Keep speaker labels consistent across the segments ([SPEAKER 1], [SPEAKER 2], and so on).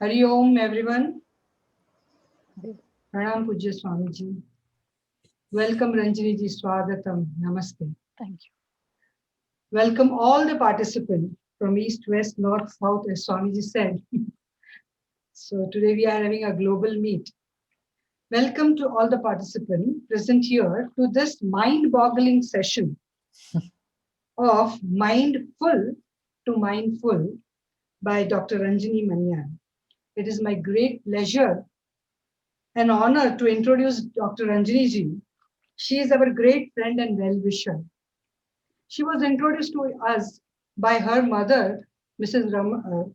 [SPEAKER 1] Hari Om, everyone. Pranam Pujya Swamiji. Welcome Ranjini ji, Swagatam, Namaste.
[SPEAKER 2] Thank you.
[SPEAKER 1] Welcome all the participants from East, West, North, South, as Swamiji said. So today we are having a global meet. Welcome to all the participants present here to this mind-boggling session of Mindful to Mindful by Dr. Ranjini Manyan. It is my great pleasure and honor to introduce Dr. Ranjini ji. She is our great friend and well-wisher. She was introduced to us by her mother, Mrs.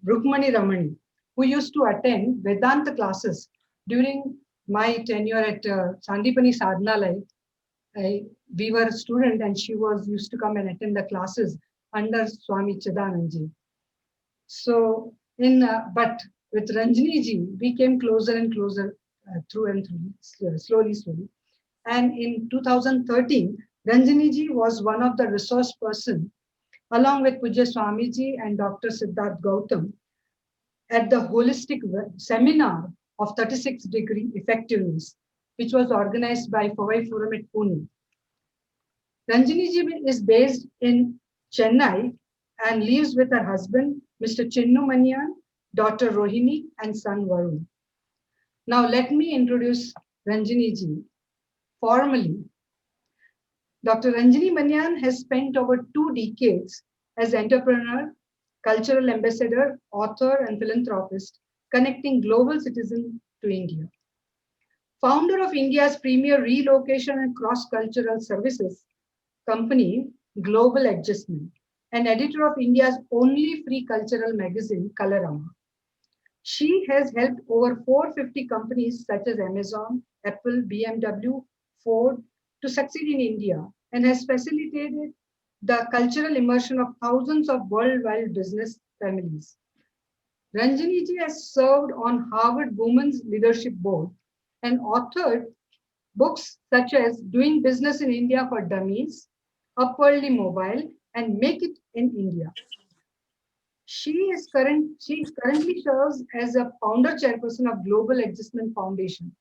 [SPEAKER 1] Rukmani Ramani, who used to attend Vedanta classes during my tenure at Sandipani Sadhanalaya. We were a student and she was used to come and attend the classes under Swami Chidananji. So, but with Ranjini ji, we came closer and closer through and through, slowly. And in 2013, Ranjini ji was one of the resource person along with Pujya Swamiji and Dr. Siddharth Gautam at the holistic seminar of 36-degree effectiveness, which was organized by Powai Forum at Pune. Ranjini ji is based in Chennai and lives with her husband, Mr. Chinnu Manyan, daughter Rohini, and son Varun. Now let me introduce Ranjini ji formally. Dr. Ranjini Manyan has spent over 2 decades as entrepreneur, cultural ambassador, author, and philanthropist, connecting global citizens to India. Founder of India's premier relocation and cross-cultural services company, Global Adjustment, and editor of India's only free cultural magazine, Colorama. She has helped over 450 companies such as Amazon, Apple, BMW, Ford to succeed in India and has facilitated the cultural immersion of thousands of worldwide business families. Ranjini ji has served on Harvard Women's Leadership Board and authored books such as Doing Business in India for Dummies, Upwardly Mobile, and Make It in India. She currently serves as a founder chairperson of Global Adjustment Foundation,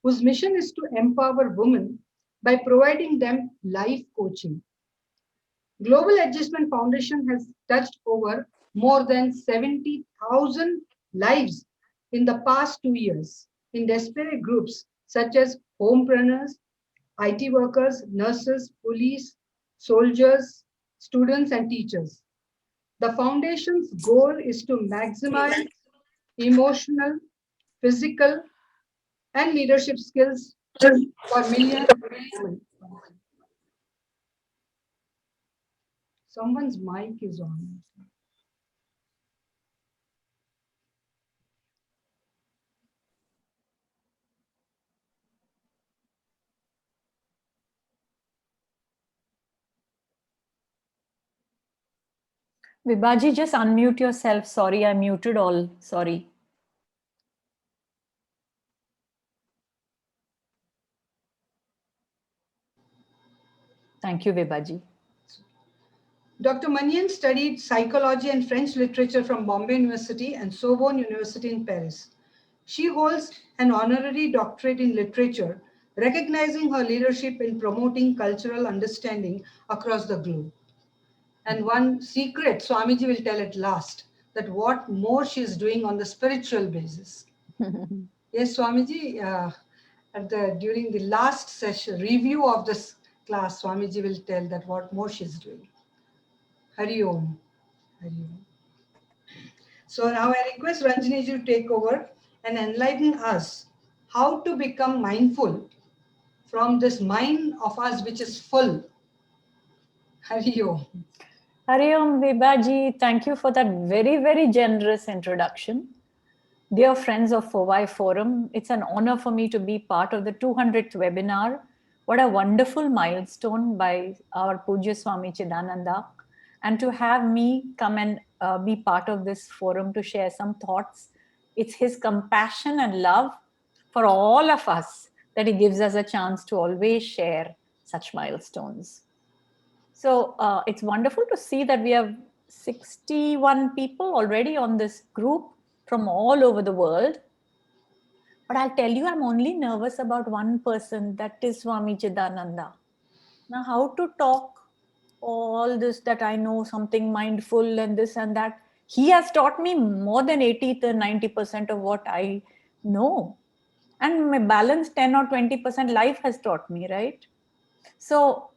[SPEAKER 1] whose mission is to empower women by providing them life coaching. Global Adjustment Foundation has touched over more than 70,000 lives in the past 2 years in disparate groups such as homepreneurs, IT workers, nurses, police, soldiers, students, and teachers. The foundation's goal is to maximize emotional, physical, and leadership skills for millions of women. Someone's mic is on.
[SPEAKER 2] Vibhaji, just unmute yourself. Sorry, I muted all. Sorry. Thank you, Vibhaji.
[SPEAKER 1] Dr. Manyan studied psychology and French literature from Bombay University and Sorbonne University in Paris. She holds an honorary doctorate in literature, recognizing her leadership in promoting cultural understanding across the globe. And one secret, Swamiji will tell at last, that what more she is doing on the spiritual basis. Yes, Swamiji, during the last session, review of this class, Swamiji will tell that what more she is doing. Hari Om. Hari Om. So now I request Ranjini to take over and enlighten us how to become mindful from this mind of us which is full. Hari Om.
[SPEAKER 2] Hari Om, Vibhaji. Thank you for that very, very generous introduction. Dear friends of Powai Forum, it's an honor for me to be part of the 200th webinar. What a wonderful milestone by our Pujya Swami Chidananda. And to have me come and be part of this forum to share some thoughts. It's his compassion and love for all of us that he gives us a chance to always share such milestones. So it's wonderful to see that we have 61 people already on this group from all over the world. But I'll tell you, I'm only nervous about one person, that is Swami Chidananda. Now, how to talk all this that I know, something mindful and this and that. He has taught me more than 80 to 90% of what I know. And my balance 10 or 20% life has taught me, right? So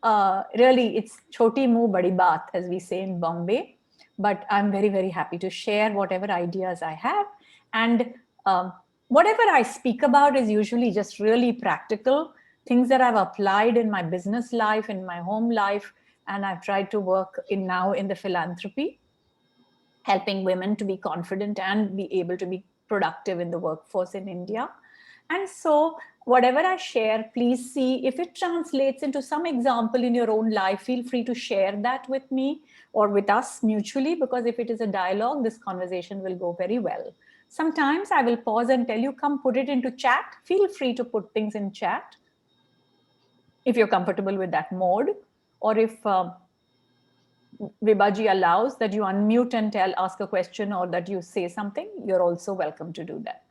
[SPEAKER 2] really, it's choti muh badi baat, as we say in Bombay. But I'm very, very happy to share whatever ideas I have. And whatever I speak about is usually just really practical things that I've applied in my business life, in my home life, and I've tried to work in now in the philanthropy, helping women to be confident and be able to be productive in the workforce in India. And so, whatever I share, please see if it translates into some example in your own life. Feel free to share that with me or with us mutually, because if it is a dialogue, this conversation will go very well. Sometimes I will pause and tell you, come put it into chat. Feel free to put things in chat if you're comfortable with that mode, or if Vibhaji allows that you unmute and ask a question, or that you say something, you're also welcome to do that.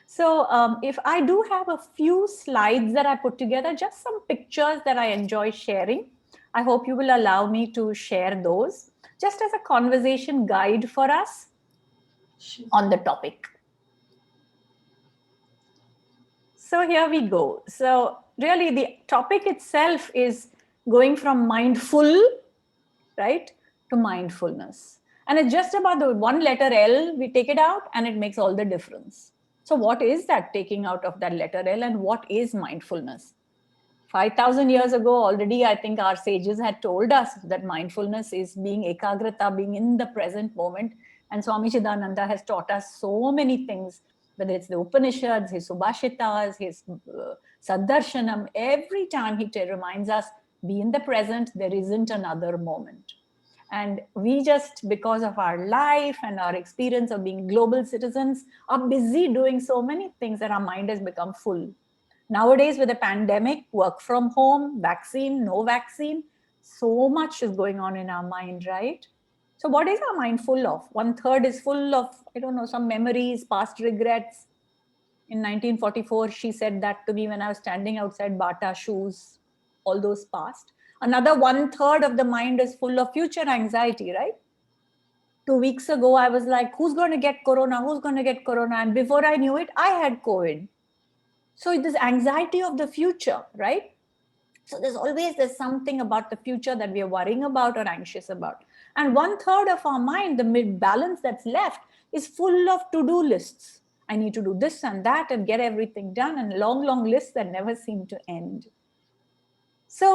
[SPEAKER 2] So if I do have a few slides that I put together, just some pictures that I enjoy sharing, I hope you will allow me to share those just as a conversation guide for us on the topic. So here we go. So really the topic itself is going from mindful, right, to mindfulness. And it's just about the one letter L, we take it out and it makes all the difference. So what is that taking out of that letter L, and what is mindfulness? 5,000 years ago already, I think our sages had told us that mindfulness is being ekagrata, being in the present moment. And Swami Chidananda has taught us so many things, whether it's the Upanishads, his Subhashitas, his Saddarshanam. Every time he reminds us, be in the present, there isn't another moment. And we just, because of our life and our experience of being global citizens, are busy doing so many things that our mind has become full. Nowadays, with the pandemic, work from home, vaccine, no vaccine, so much is going on in our mind, right? So what is our mind full of? 1/3 is full of, I don't know, some memories, past regrets. In 1944, she said that to me when I was standing outside Bata Shoes, all those past. Another 1/3 of the mind is full of future anxiety, right? 2 weeks ago, I was like, who's going to get corona? Who's going to get corona? And before I knew it, I had COVID. So this anxiety of the future, right? So there's something about the future that we are worrying about or anxious about. And 1/3 of our mind, the mid balance that's left, is full of to-do lists. I need to do this and that and get everything done, and long, long lists that never seem to end. So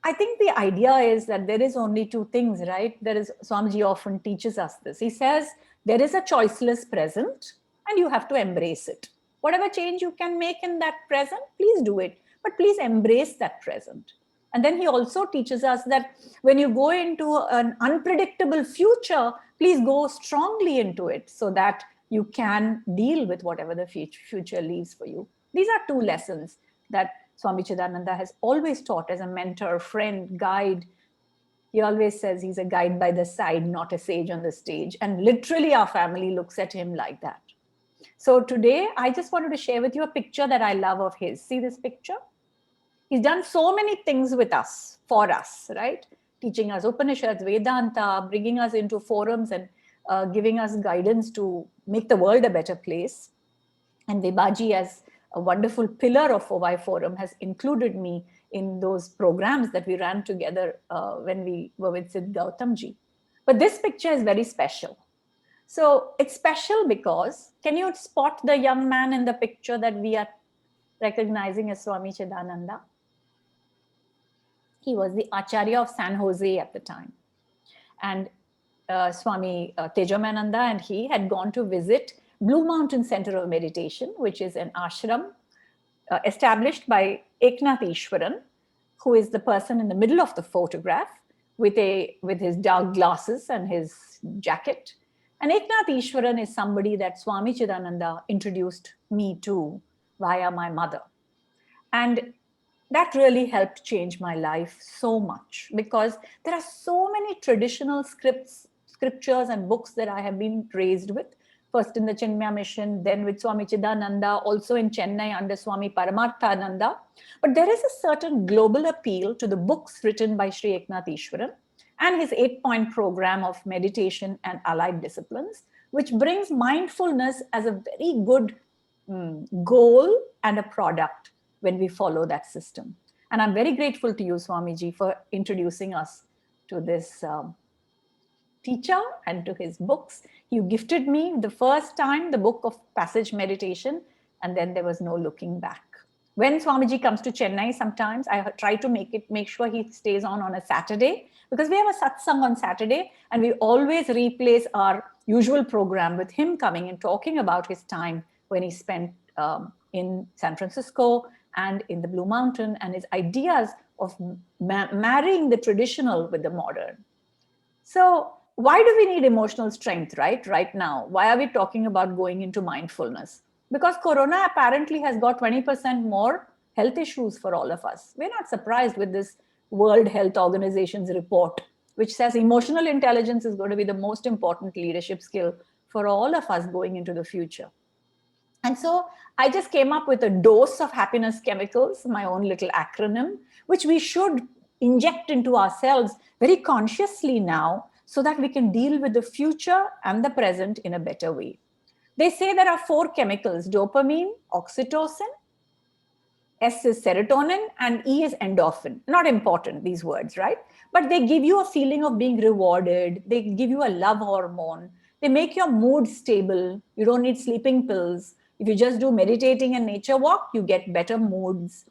[SPEAKER 2] I think the idea is that there is only two things, right? There is, Swamiji often teaches us this. He says, there is a choiceless present and you have to embrace it. Whatever change you can make in that present, please do it. But please embrace that present. And then he also teaches us that when you go into an unpredictable future, please go strongly into it so that you can deal with whatever the future leaves for you. These are two lessons that Swami Chidananda has always taught as a mentor, friend, guide. He always says he's a guide by the side, not a sage on the stage. And literally our family looks at him like that. So today, I just wanted to share with you a picture that I love of his. See this picture? He's done so many things with us, for us, right? Teaching us Upanishads, Vedanta, bringing us into forums and giving us guidance to make the world a better place. And Vibhaji, as a wonderful pillar of OY Forum, has included me in those programs that we ran together when we were with Siddh Gautamji. But this picture is very special. So it's special because, can you spot the young man in the picture that we are recognizing as Swami Chidananda? He was the Acharya of San Jose at the time. And Swami Tejomananda and he had gone to visit Blue Mountain Center of Meditation, which is an ashram established by Eknath Easwaran, who is the person in the middle of the photograph with his dark glasses and his jacket. And Eknath Easwaran is somebody that Swami Chidananda introduced me to via my mother. And that really helped change my life so much, because there are so many traditional scriptures and books that I have been raised with, first in the Chinmaya mission, then with Swami Chidananda, also in Chennai under Swami Paramarthananda. But there is a certain global appeal to the books written by Sri Eknath Easwaran and his 8-point program of meditation and allied disciplines, which brings mindfulness as a very good goal and a product when we follow that system. And I'm very grateful to you, Swamiji, for introducing us to this teacher and to his books. You gifted me the first time the book of Passage Meditation, and then there was no looking back. When Swamiji comes to Chennai, sometimes I try to make sure he stays on a Saturday, because we have a satsang on Saturday, and we always replace our usual program with him coming and talking about his time when he spent in San Francisco and in the Blue Mountain, and his ideas of marrying the traditional with the modern. So why do we need emotional strength, right now? Why are we talking about going into mindfulness? Because Corona apparently has got 20% more health issues for all of us. We're not surprised with this World Health Organization's report, which says emotional intelligence is going to be the most important leadership skill for all of us going into the future. And so I just came up with a dose of happiness chemicals, my own little acronym, which we should inject into ourselves very consciously now so that we can deal with the future and the present in a better way. They say there are 4 chemicals: dopamine, oxytocin, S is serotonin, and E is endorphin. Not important, these words, right? But they give you a feeling of being rewarded. They give you a love hormone. They make your mood stable. You don't need sleeping pills. If you just do meditating and nature walk, you get better moods.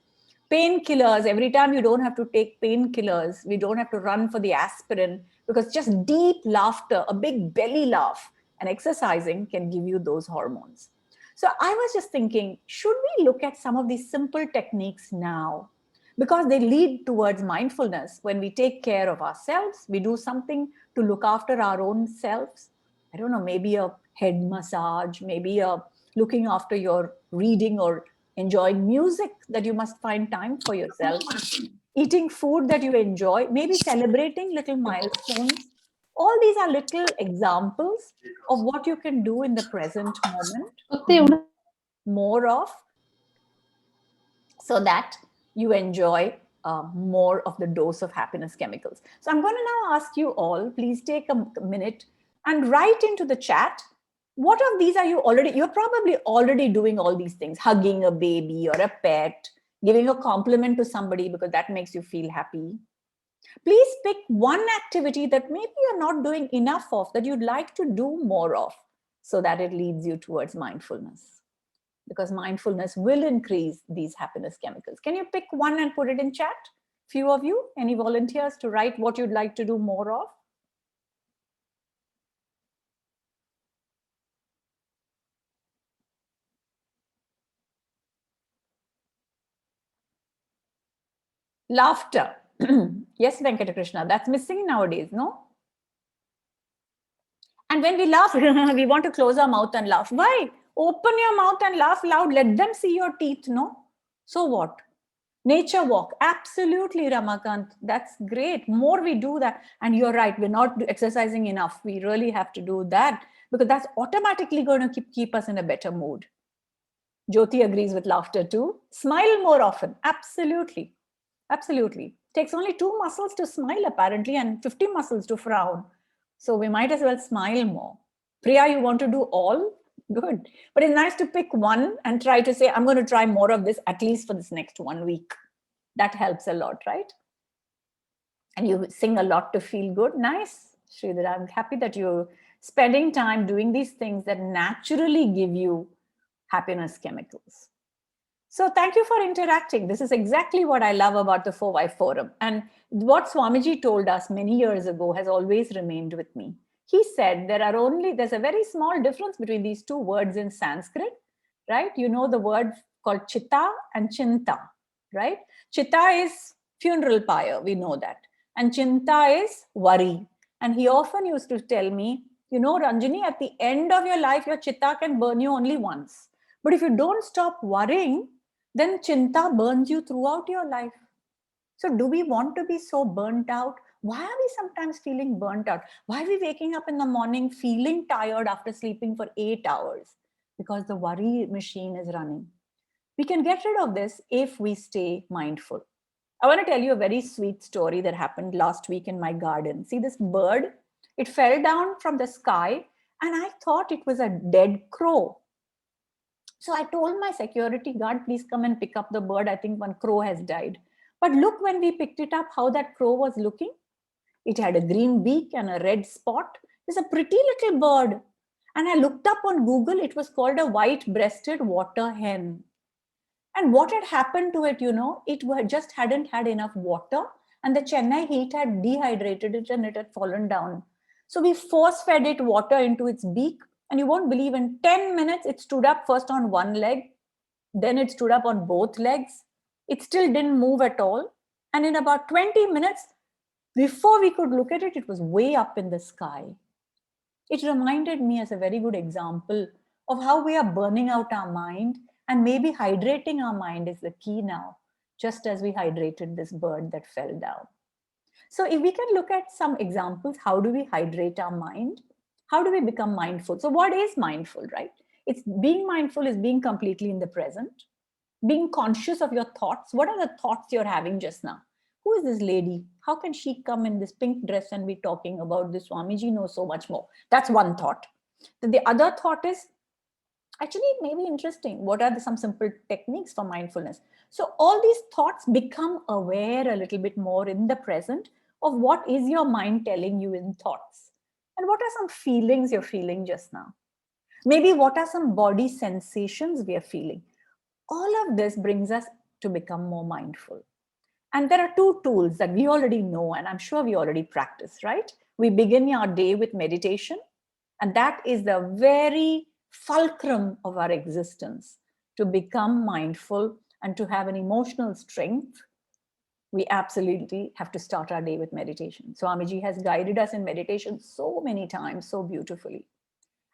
[SPEAKER 2] Painkillers, every time you don't have to take painkillers. We don't have to run for the aspirin, because just deep laughter, a big belly laugh, and exercising can give you those hormones. So I was just thinking, should we look at some of these simple techniques now? Because they lead towards mindfulness. When we take care of ourselves, we do something to look after our own selves. I don't know, maybe a head massage, maybe a looking after your reading or enjoying music that you must find time for yourself, eating food that you enjoy, maybe celebrating little milestones. All these are little examples of what you can do in the present moment, more of, so that you enjoy more of the dose of happiness chemicals. So I'm going to now ask you all, please take a minute and write into the chat, what of these are you already, you're probably already doing all these things: hugging a baby or a pet, giving a compliment to somebody because that makes you feel happy. Please pick one activity that maybe you're not doing enough of, that you'd like to do more of, so that it leads you towards mindfulness. Because mindfulness will increase these happiness chemicals. Can you pick one and put it in chat? Few of you, any volunteers to write what you'd like to do more of? Laughter. Yes, Venkatakrishna, that's missing nowadays, no? And when we laugh, we want to close our mouth and laugh. Why? Open your mouth and laugh loud. Let them see your teeth, no? So what? Nature walk. Absolutely, Ramakant. That's great. More we do that. And you're right, we're not exercising enough. We really have to do that, because that's automatically going to keep us in a better mood. Jyoti agrees with laughter too. Smile more often. Absolutely. Absolutely. Takes only 2 muscles to smile, apparently, and 50 muscles to frown. So we might as well smile more. Priya, you want to do all? Good. But it's nice to pick one and try to say, I'm going to try more of this, at least for this next 1 week. That helps a lot, right? And you sing a lot to feel good. Nice, Sridhar. I'm happy that you're spending time doing these things that naturally give you happiness chemicals. So thank you for interacting. This is exactly what I love about the 4Y Forum. And what Swamiji told us many years ago has always remained with me. He said there's a very small difference between these 2 words in Sanskrit, right? You know the word called chitta and chinta, right? Chitta is funeral pyre, we know that. And chinta is worry. And he often used to tell me, you know, Ranjini, at the end of your life, your chitta can burn you only once. But if you don't stop worrying, then chinta burns you throughout your life. So do we want to be so burnt out? Why are we sometimes feeling burnt out? Why are we waking up in the morning feeling tired after sleeping for 8 hours? Because the worry machine is running. We can get rid of this if we stay mindful. I want to tell you a very sweet story that happened last week in my garden. See this bird? It fell down from the sky and I thought it was a dead crow. So I told my security guard, please come and pick up the bird. I think one crow has died. But look, when we picked it up, how that crow was looking. It had a green beak and a red spot. It's a pretty little bird. And I looked up on Google, it was called a white-breasted water hen. And what had happened to it, it just hadn't had enough water, and the Chennai heat had dehydrated it and it had fallen down. So we force fed it water into its beak, and you won't believe in 10 minutes it stood up first on one leg, then it stood up on both legs. It still didn't move at all. And in about 20 minutes, before we could look at it, it was way up in the sky. It reminded me as a very good example of how we are burning out our mind, and maybe hydrating our mind is the key now, just as we hydrated this bird that fell down. So if we can look at some examples, how do we hydrate our mind? How do we become mindful? So what is mindful, right? It's being mindful is being completely in the present, being conscious of your thoughts. What are the thoughts you're having just now? Who is this lady? How can she come in this pink dress and be talking about this? Swamiji knows so much more. That's one thought. Then the other thought is, actually, it may be interesting. What are some simple techniques for mindfulness? So all these thoughts, become aware a little bit more in the present of what is your mind telling you in thoughts. And what are some feelings you're feeling just now? Maybe what are some body sensations we are feeling? All of this brings us to become more mindful. And there are two tools that we already know, and I'm sure we already practice, right? We begin our day with meditation, and that is the very fulcrum of our existence. To become mindful and to have an emotional strength, we absolutely have to start our day with meditation. Swamiji has guided us in meditation so many times, so beautifully.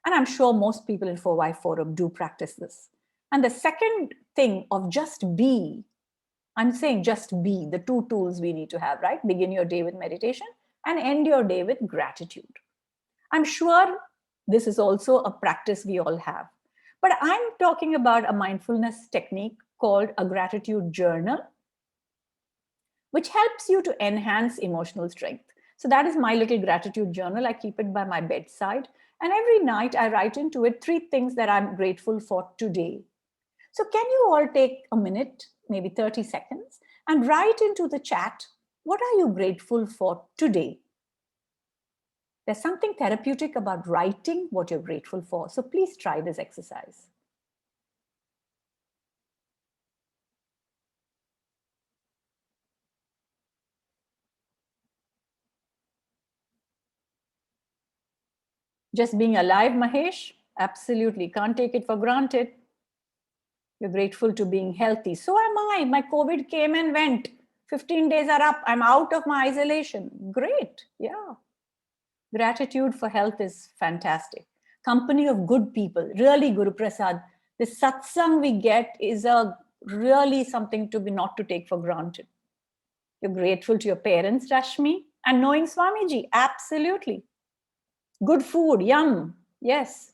[SPEAKER 2] And I'm sure most people in 4Y Forum do practice this. And the second thing of just be, I'm saying just be, the two tools we need to have, right? Begin your day with meditation and end your day with gratitude. I'm sure this is also a practice we all have. But I'm talking about a mindfulness technique called a gratitude journal, which helps you to enhance emotional strength. So that is my little gratitude journal. I keep it by my bedside. And every night I write into it 3 things that I'm grateful for today. So can you all take a minute, maybe 30 seconds, and write into the chat, what are you grateful for today? There's something therapeutic about writing what you're grateful for. So please try this exercise. Just being alive, Mahesh? Absolutely. Can't take it for granted. You're grateful to being healthy. So am I. My COVID came and went. 15 days are up. I'm out of my isolation. Great. Yeah. Gratitude for health is fantastic. Company of good people. Really, Guru Prasad. The satsang we get is a really something to be not to take for granted. You're grateful to your parents, Rashmi, and knowing Swamiji. Absolutely. Good food. Yum. Yes.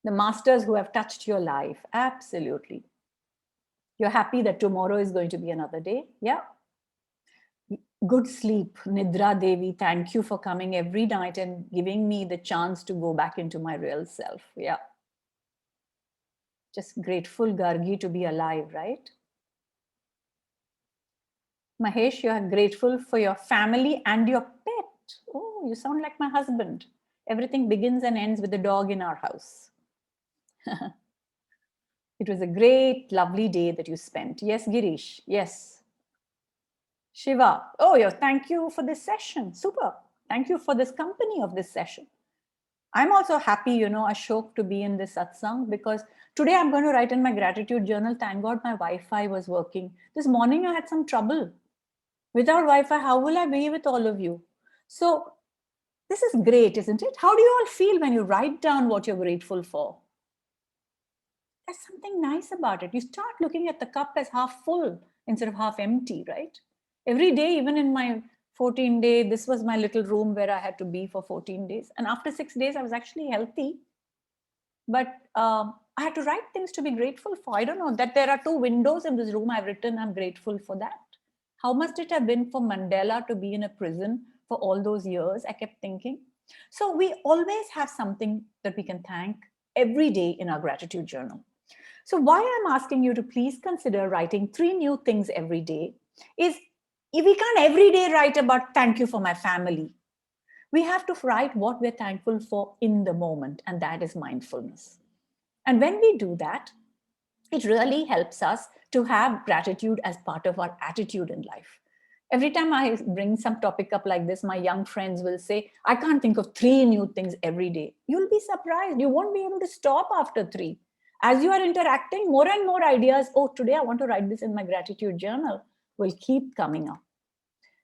[SPEAKER 2] The masters who have touched your life. Absolutely. You're happy that tomorrow is going to be another day. Yeah. Good sleep. Nidra Devi, thank you for coming every night and giving me the chance to go back into my real self. Yeah. Just grateful, Gargi, to be alive, right? Mahesh, you are grateful for your family and your pet. Oh, you sound like my husband. Everything begins and ends with the dog in our house. It was a great, lovely day that you spent. Yes, Girish. Yes. Shiva. Oh, yeah. Thank you for this session. Super. Thank you for this company of this session. I'm also happy, Ashok, to be in this satsang, because today I'm going to write in my gratitude journal. Thank God my Wi-Fi was working. This morning I had some trouble. Without Wi-Fi, how will I be with all of you? So this is great, isn't it? How do you all feel when you write down what you're grateful for? There's something nice about it. You start looking at the cup as half full instead of half empty, right? Every day, even in my 14-day, this was my little room where I had to be for 14 days. And after 6 days, I was actually healthy. But I had to write things to be grateful for. I don't know that there are 2 windows in this room I've written, I'm grateful for that. How must it have been for Mandela to be in a prison for all those years? I kept thinking. So we always have something that we can thank every day in our gratitude journal. So why I'm asking you to please consider writing 3 new things every day is, if we can't every day write about thank you for my family, we have to write what we're thankful for in the moment, and that is mindfulness. And when we do that, it really helps us to have gratitude as part of our attitude in life. Every time I bring some topic up like this, my young friends will say, I can't think of 3 new things every day. You'll be surprised. You won't be able to stop after 3. As you are interacting, more and more ideas, oh, today I want to write this in my gratitude journal, will keep coming up.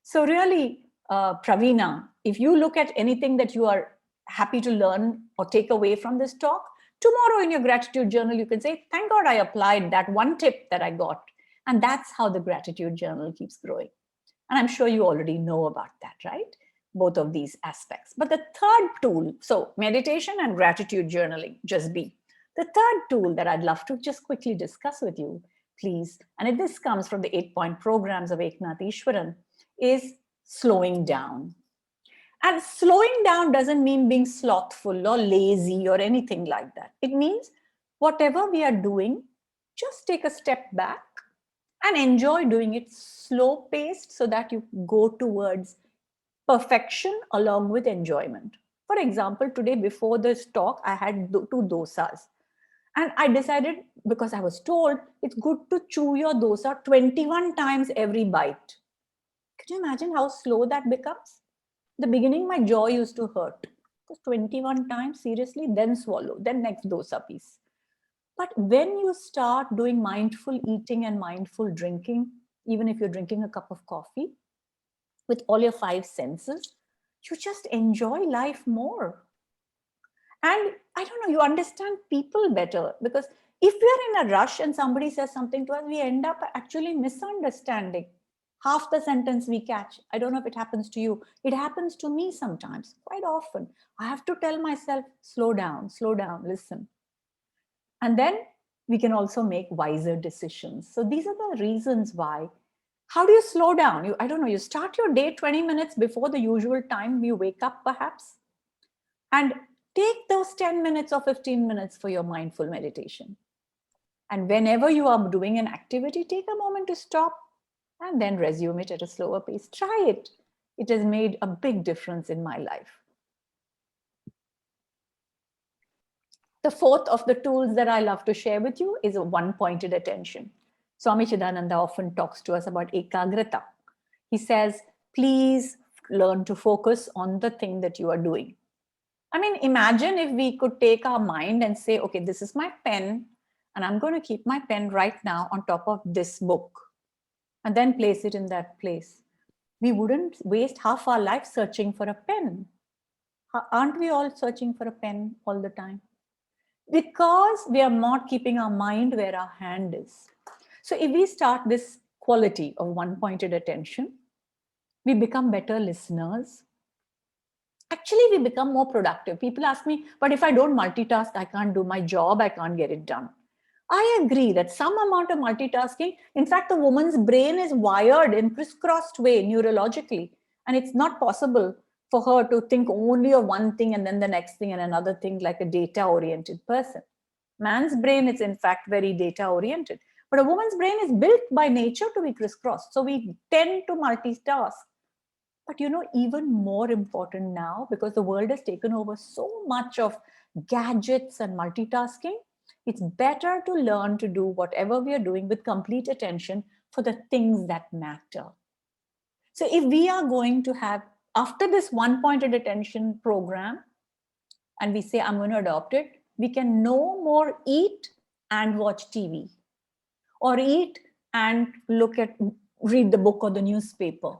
[SPEAKER 2] So really, Praveena, if you look at anything that you are happy to learn or take away from this talk, tomorrow in your gratitude journal, you can say, thank God I applied that one tip that I got. And that's how the gratitude journal keeps growing. And I'm sure you already know about that, right? Both of these aspects. But the third tool, so meditation and gratitude journaling, just be. The third tool that I'd love to just quickly discuss with you, please, and if this comes from the 8-point programs of Eknath Easwaran, is slowing down. And slowing down doesn't mean being slothful or lazy or anything like that. It means whatever we are doing, just take a step back and enjoy doing it slow paced so that you go towards perfection along with enjoyment. For example, today before this talk, I had 2 dosas. And I decided, because I was told it's good to chew your dosa 21 times every bite. Can you imagine how slow that becomes? The beginning, my jaw used to hurt. Because 21 times, seriously, then swallow, then next dosa piece. But when you start doing mindful eating and mindful drinking, even if you're drinking a cup of coffee, with all your 5 senses, you just enjoy life more. And I don't know, you understand people better, because if we are in a rush and somebody says something to us, we end up actually misunderstanding half the sentence we catch. I don't know if it happens to you. It happens to me sometimes, quite often. I have to tell myself, slow down, listen. And then we can also make wiser decisions. So these are the reasons why. How do you slow down? I don't know, you start your day 20 minutes before the usual time you wake up, perhaps, and take those 10 minutes or 15 minutes for your mindful meditation. And whenever you are doing an activity, take a moment to stop and then resume it at a slower pace. Try it. It has made a big difference in my life. The fourth of the tools that I love to share with you is a one-pointed attention. Swami Chidananda often talks to us about ekagrata. He says, please learn to focus on the thing that you are doing. I mean, imagine if we could take our mind and say, okay, this is my pen, and I'm going to keep my pen right now on top of this book, and then place it in that place. We wouldn't waste half our life searching for a pen. Aren't we all searching for a pen all the time? Because we are not keeping our mind where our hand is. So if we start this quality of one-pointed attention, we become better listeners. Actually, we become more productive. People ask me, but if I don't multitask, I can't do my job, I can't get it done. I agree that some amount of multitasking, in fact, the woman's brain is wired in crisscrossed way neurologically, and it's not possible for her to think only of one thing and then the next thing and another thing like a data-oriented person. Man's brain is in fact very data-oriented, but a woman's brain is built by nature to be crisscrossed. So we tend to multitask. But even more important now, because the world has taken over so much of gadgets and multitasking, it's better to learn to do whatever we are doing with complete attention for the things that matter. So if we are going to have, after this one-pointed attention program, and we say, I'm going to adopt it, we can no more eat and watch TV, or eat and read the book or the newspaper.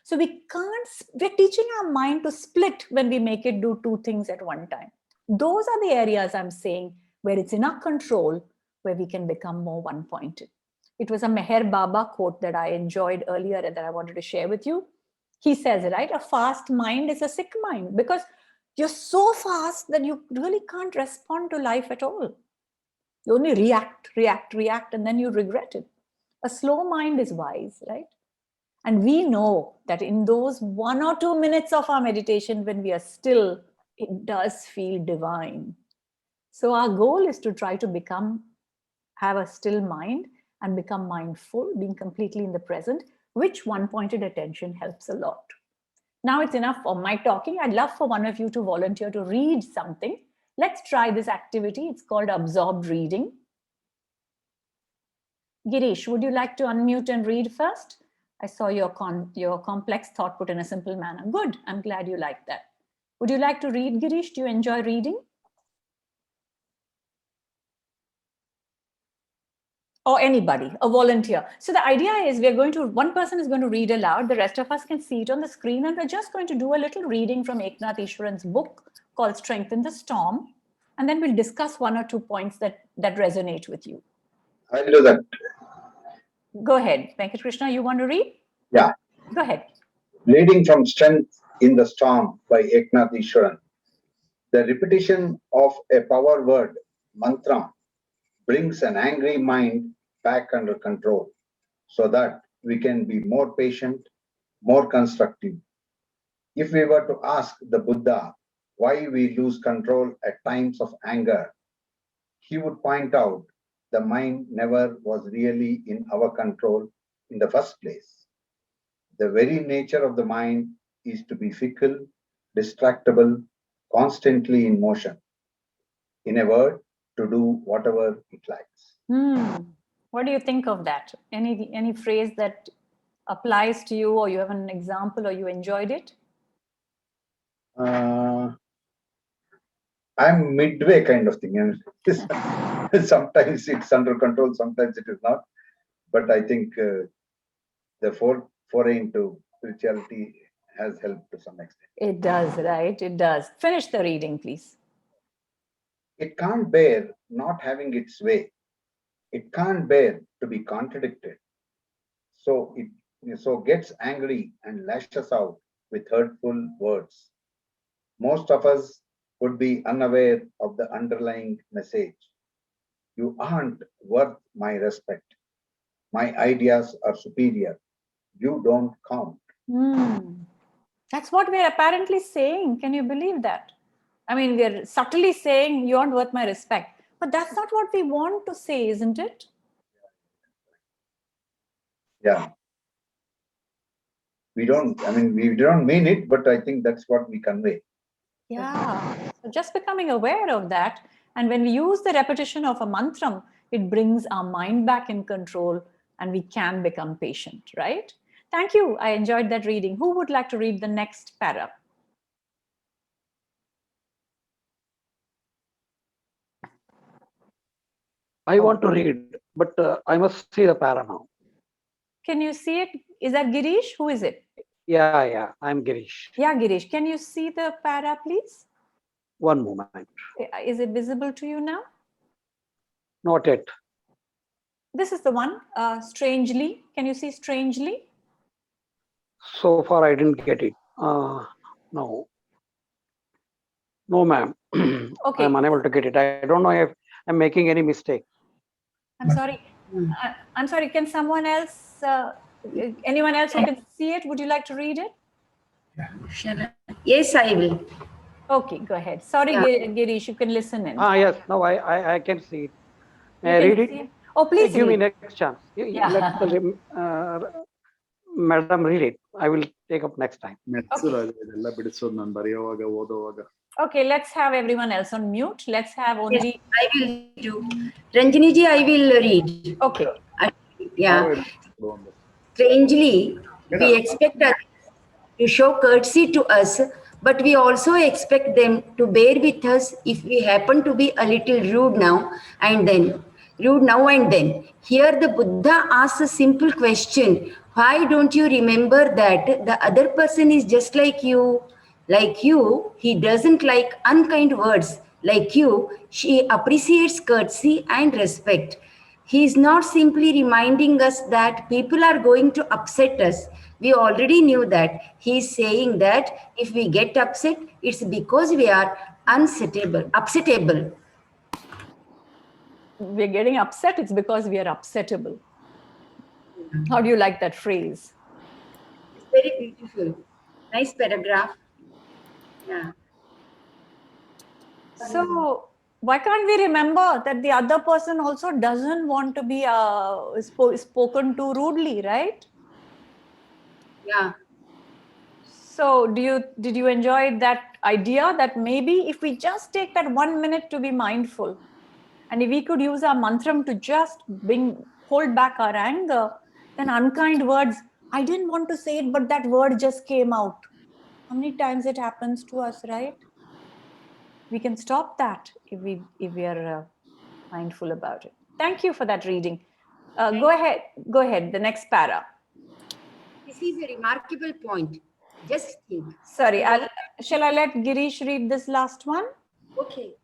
[SPEAKER 2] So we're teaching our mind to split when we make it do 2 things at one time. Those are the areas I'm saying where it's in our control, where we can become more one-pointed. It was a Meher Baba quote that I enjoyed earlier and that I wanted to share with you. He says, right, a fast mind is a sick mind because you're so fast that you really can't respond to life at all. You only react, and then you regret it. A slow mind is wise, right? And we know that in those 1 or 2 minutes of our meditation, when we are still, it does feel divine. So our goal is to try to have a still mind and become mindful, being completely in the present, which one-pointed attention helps a lot. Now it's enough for my talking. I'd love for one of you to volunteer to read something. Let's try this activity. It's called absorbed reading. Girish, would you like to unmute and read first? I saw your complex thought put in a simple manner. Good. I'm glad you like that. Would you like to read, Girish? Do you enjoy reading? Or anybody, a volunteer. So the idea is one person is going to read aloud. The rest of us can see it on the screen. And we're just going to do a little reading from Eknath Easwaran's book called Strength in the Storm. And then we'll discuss 1 or 2 points that resonate with you.
[SPEAKER 3] I'll do that.
[SPEAKER 2] Go ahead. Venkat Krishna, you want to read?
[SPEAKER 3] Yeah.
[SPEAKER 2] Go ahead.
[SPEAKER 3] Reading from Strength in the Storm by Eknath Easwaran. The repetition of a power word, mantra, brings an angry mind back under control so that we can be more patient, more constructive. If we were to ask the Buddha why we lose control at times of anger, he would point out the mind never was really in our control in the first place. The very nature of the mind is to be fickle, distractible, constantly in motion. In a word, to do whatever it likes.
[SPEAKER 2] What do you think of that? Any phrase that applies to you, or you have an example, or you enjoyed it?
[SPEAKER 3] I'm midway kind of thing. Sometimes it's under control, sometimes it is not. But I think the foray into spirituality has helped to some extent.
[SPEAKER 2] It does, right? It does. Finish the reading, please.
[SPEAKER 3] It can't bear not having its way. It can't bear to be contradicted. So it gets angry and lashes out with hurtful words. Most of us would be unaware of the underlying message. You aren't worth my respect. My ideas are superior. You don't count.
[SPEAKER 2] That's what we're apparently saying. Can you believe that? I mean, we're subtly saying you aren't worth my respect. But that's not what we want to say, isn't it?
[SPEAKER 3] Yeah. We don't mean it, but I think that's what we convey.
[SPEAKER 2] Yeah. So just becoming aware of that. And when we use the repetition of a mantra, it brings our mind back in control and we can become patient, right? Thank you. I enjoyed that reading. Who would like to read the next para?
[SPEAKER 4] I want to read, but I must see the para now.
[SPEAKER 2] Can you see it? Is that Girish? Who is it?
[SPEAKER 4] Yeah, I'm Girish.
[SPEAKER 2] Yeah, Girish. Can you see the para, please?
[SPEAKER 4] One moment.
[SPEAKER 2] Is it visible to you now?
[SPEAKER 4] Not yet.
[SPEAKER 2] This is the one, strangely. Can you see strangely?
[SPEAKER 4] So far, I didn't get it. No, ma'am.
[SPEAKER 2] Okay.
[SPEAKER 4] I'm unable to get it. I don't know if I'm making any mistake.
[SPEAKER 2] I'm sorry. I'm sorry. Can someone else, anyone else who can see it, would you like to read it?
[SPEAKER 5] Yes, I will.
[SPEAKER 2] Okay, go ahead. Sorry, yeah. Girish, you can listen in.
[SPEAKER 4] Yes. No, I can see it. May I read it?
[SPEAKER 2] Oh, please
[SPEAKER 4] give
[SPEAKER 2] read.
[SPEAKER 4] me next chance. Let madam read it. I will take up next time.
[SPEAKER 2] Okay, let's have everyone else on mute. Let's have only...
[SPEAKER 5] Yes, I will do. Ranjini ji, I will read.
[SPEAKER 2] Okay.
[SPEAKER 5] Yeah. Strangely, we expect others to show courtesy to us, but we also expect them to bear with us if we happen to be a little rude now and then. Here the Buddha asks a simple question. Why don't you remember that the other person is just like you? Like you, he doesn't like unkind words. Like you, she appreciates courtesy and respect. He is not simply reminding us that people are going to upset us. We already knew that. He is saying that if we get upset, it's because we are upsettable.
[SPEAKER 2] We're getting upset, it's because we are upsettable. How do you like that phrase?
[SPEAKER 5] It's very beautiful. Nice paragraph. Yeah.
[SPEAKER 2] So why can't we remember that the other person also doesn't want to be spoken to rudely, right?
[SPEAKER 5] Yeah.
[SPEAKER 2] So did you enjoy that idea that maybe if we just take that 1 minute to be mindful, and if we could use our mantram to just hold back our anger, then unkind words, I didn't want to say it, but that word just came out. How many times it happens to us, right? We can stop that if we are mindful about it. Thank you for that reading. Go ahead. The next para.
[SPEAKER 5] This is a remarkable point. Just think.
[SPEAKER 2] Sorry, shall I let Girish read this last one?
[SPEAKER 5] Okay.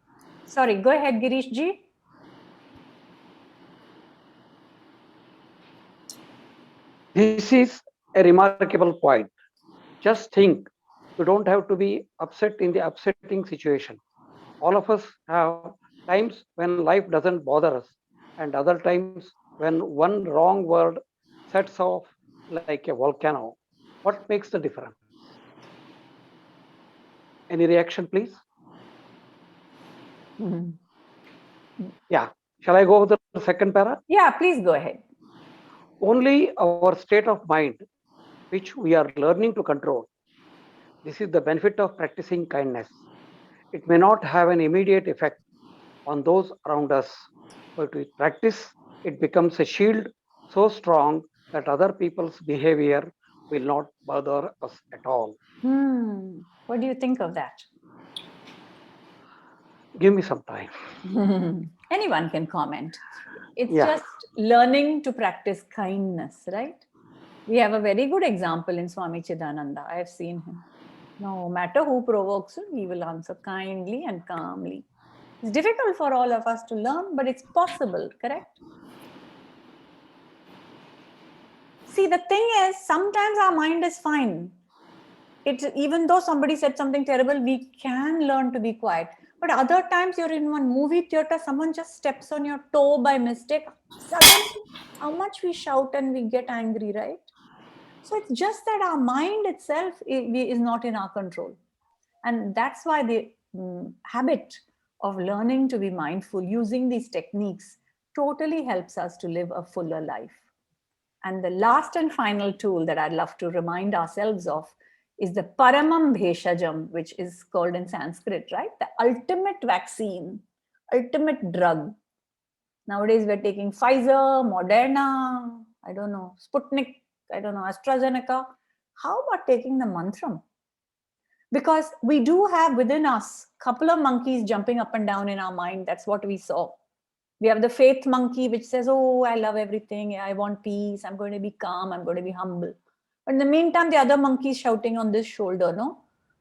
[SPEAKER 2] Sorry, go ahead, Girish ji.
[SPEAKER 4] This is a remarkable point. Just think, you don't have to be upset in the upsetting situation. All of us have times when life doesn't bother us, and other times when one wrong word sets off like a volcano. What makes the difference? Any reaction, please? Yeah. Shall I go with the second para?
[SPEAKER 2] Yeah, please go ahead.
[SPEAKER 4] Only our state of mind, which we are learning to control. This is the benefit of practicing kindness. It may not have an immediate effect on those around us, but with practice, it becomes a shield so strong that other people's behavior will not bother us at all.
[SPEAKER 2] What do you think of that?
[SPEAKER 4] Give me some time.
[SPEAKER 2] Anyone can comment. It's just learning to practice kindness, right? We have a very good example in Swami Chidananda. I have seen him. No matter who provokes him, he will answer kindly and calmly. It's difficult for all of us to learn, but it's possible, correct? See, the thing is, sometimes our mind is fine. Even though somebody said something terrible, we can learn to be quiet. But other times you're in one movie theater, someone just steps on your toe by mistake. Suddenly, how much we shout and we get angry, right? So it's just that our mind itself is not in our control. And that's why the habit of learning to be mindful, using these techniques, totally helps us to live a fuller life. And the last and final tool that I'd love to remind ourselves of is the Paramam Bheshajam, which is called in Sanskrit, right? The ultimate vaccine, ultimate drug. Nowadays, we're taking Pfizer, Moderna, I don't know, Sputnik, I don't know, AstraZeneca. How about taking the mantram? Because we do have within us a couple of monkeys jumping up and down in our mind. That's what we saw. We have the faith monkey, which says, oh, I love everything. I want peace. I'm going to be calm. I'm going to be humble. But in the meantime, the other monkey is shouting on this shoulder, no?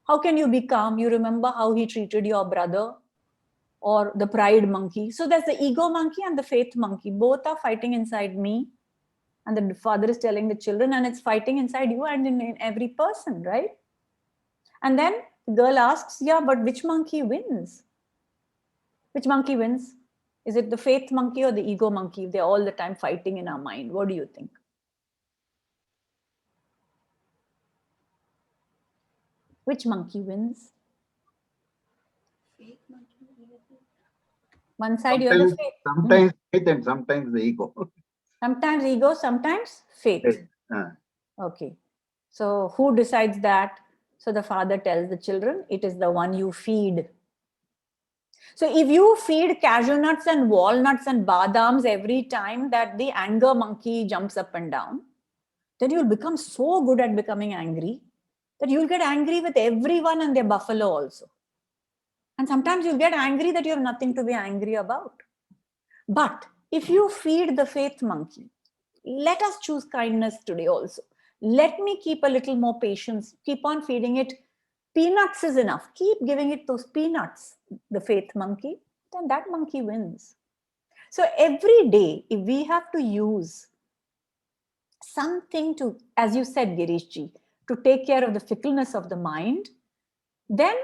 [SPEAKER 2] How can you be calm? You remember how he treated your brother? Or the pride monkey. So there's the ego monkey and the faith monkey. Both are fighting inside me. And the father is telling the children, and it's fighting inside you and in every person, right? And then the girl asks, yeah, but which monkey wins? Which monkey wins? Is it the faith monkey or the ego monkey? They're all the time fighting in our mind. What do you think? Which monkey wins? One side you're the faith.
[SPEAKER 3] Sometimes faith and sometimes the ego.
[SPEAKER 2] Sometimes ego, sometimes faith. Okay. So who decides that? So the father tells the children, it is the one you feed. So if you feed cashew nuts and walnuts and badams every time that the anger monkey jumps up and down, then you'll become so good at becoming angry that you'll get angry with everyone and their buffalo also. And sometimes you'll get angry that you have nothing to be angry about. But if you feed the faith monkey, let us choose kindness today also. Let me keep a little more patience. Keep on feeding it. Peanuts is enough. Keep giving it those peanuts, the faith monkey. Then that monkey wins. So every day, if we have to use something to, as you said, Girishji, to take care of the fickleness of the mind, then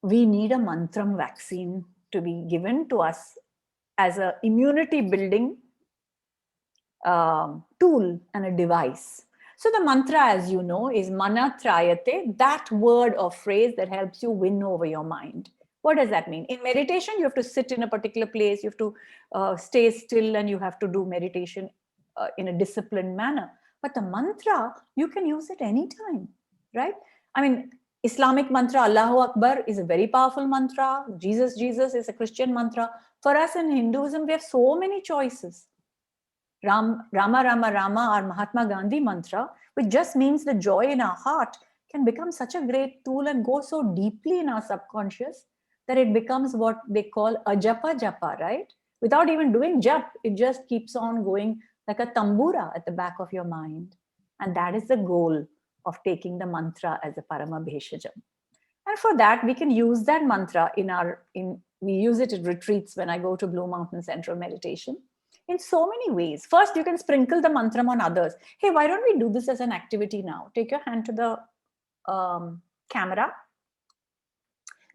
[SPEAKER 2] we need a mantram vaccine to be given to us as an immunity building tool and a device. So the mantra, as you know, is mana trayate, that word or phrase that helps you win over your mind. What does that mean? In meditation, you have to sit in a particular place, you have to stay still, and you have to do meditation in a disciplined manner. But the mantra, you can use it anytime, right? I mean, Islamic mantra, Allahu Akbar, is a very powerful mantra. Jesus, Jesus is a Christian mantra. For us in Hinduism, we have so many choices. Rama, Rama, Rama, our Mahatma Gandhi mantra, which just means the joy in our heart, can become such a great tool and go so deeply in our subconscious that it becomes what they call a japa japa, right? Without even doing jap, it just keeps on going like a tambura at the back of your mind. And that is the goal of taking the mantra as a parama bheshajam. And for that, we can use that mantra we use it at retreats when I go to Blue Mountain Central Meditation in so many ways. First, you can sprinkle the mantra on others. Hey, why don't we do this as an activity now? Take your hand to the camera.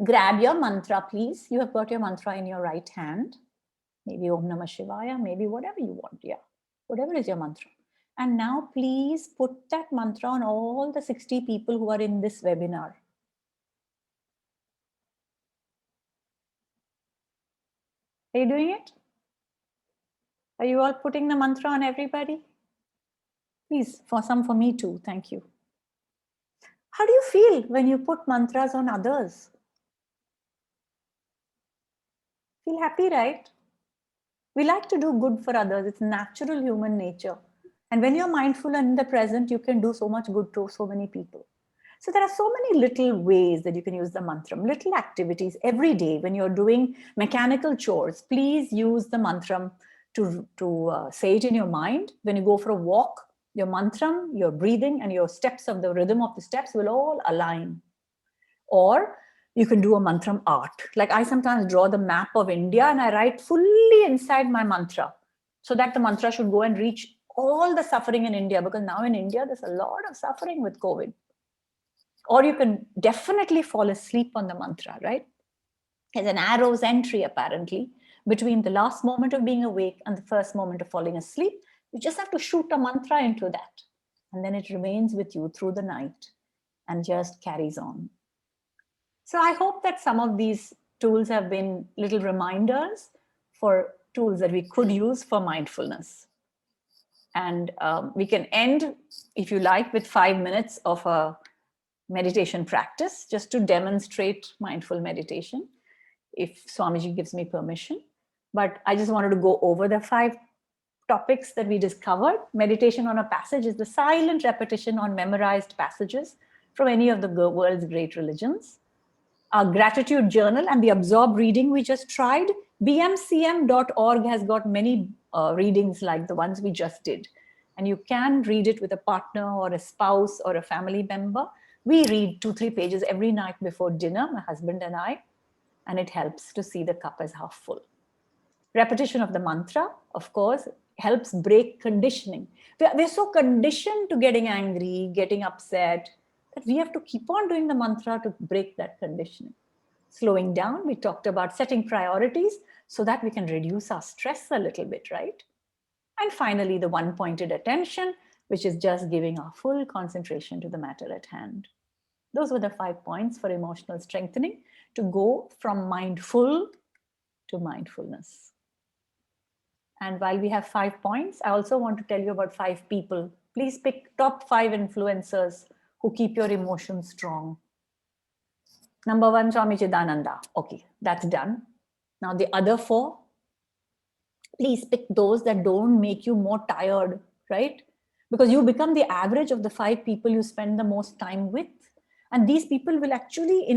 [SPEAKER 2] Grab your mantra, please. You have got your mantra in your right hand. Maybe Om Namah Shivaya, maybe whatever you want. Yeah, whatever is your mantra. And now please put that mantra on all the 60 people who are in this webinar. Are you doing it? Are you all putting the mantra on everybody? Please, for me too. Thank you. How do you feel when you put mantras on others? Feel happy, right? We like to do good for others. It's natural human nature. And when you're mindful and in the present, you can do so much good to so many people. So there are so many little ways that you can use the mantram, little activities every day. When you're doing mechanical chores, please use the mantram to say it in your mind. When you go for a walk, your mantram, your breathing, and your steps of the rhythm of the steps will all align. Or you can do a mantram art. Like I sometimes draw the map of India and I write fully inside my mantra so that the mantra should go and reach all the suffering in India, because now in India, there's a lot of suffering with COVID. Or you can definitely fall asleep on the mantra, right? There's an arrow's entry, apparently, between the last moment of being awake and the first moment of falling asleep. You just have to shoot a mantra into that. And then it remains with you through the night and just carries on. So I hope that some of these tools have been little reminders for tools that we could use for mindfulness. And we can end, if you like, with 5 minutes of a meditation practice just to demonstrate mindful meditation, if Swamiji gives me permission. But I just wanted to go over the 5 topics that we discovered. Meditation on a passage is the silent repetition on memorized passages from any of the world's great religions. Our gratitude journal and the absorb reading we just tried. bmcm.org has got many readings like the ones we just did. And you can read it with a partner or a spouse or a family member. We read 2-3 pages every night before dinner, my husband and I, and it helps to see the cup as half full. Repetition of the mantra, of course, helps break conditioning. We're so conditioned to getting angry, getting upset, that we have to keep on doing the mantra to break that conditioning. Slowing down, we talked about setting priorities so that we can reduce our stress a little bit, right? And finally, the one-pointed attention, which is just giving our full concentration to the matter at hand. Those were the 5 points for emotional strengthening to go from mindful to mindfulness. And while we have 5 points, I also want to tell you about 5 people. Please pick top 5 influencers who keep your emotions strong. Number 1, Swami Chidananda. Okay, that's done. Now the other 4, please pick those that don't make you more tired, right? Because you become the average of the 5 people you spend the most time with. And these people will actually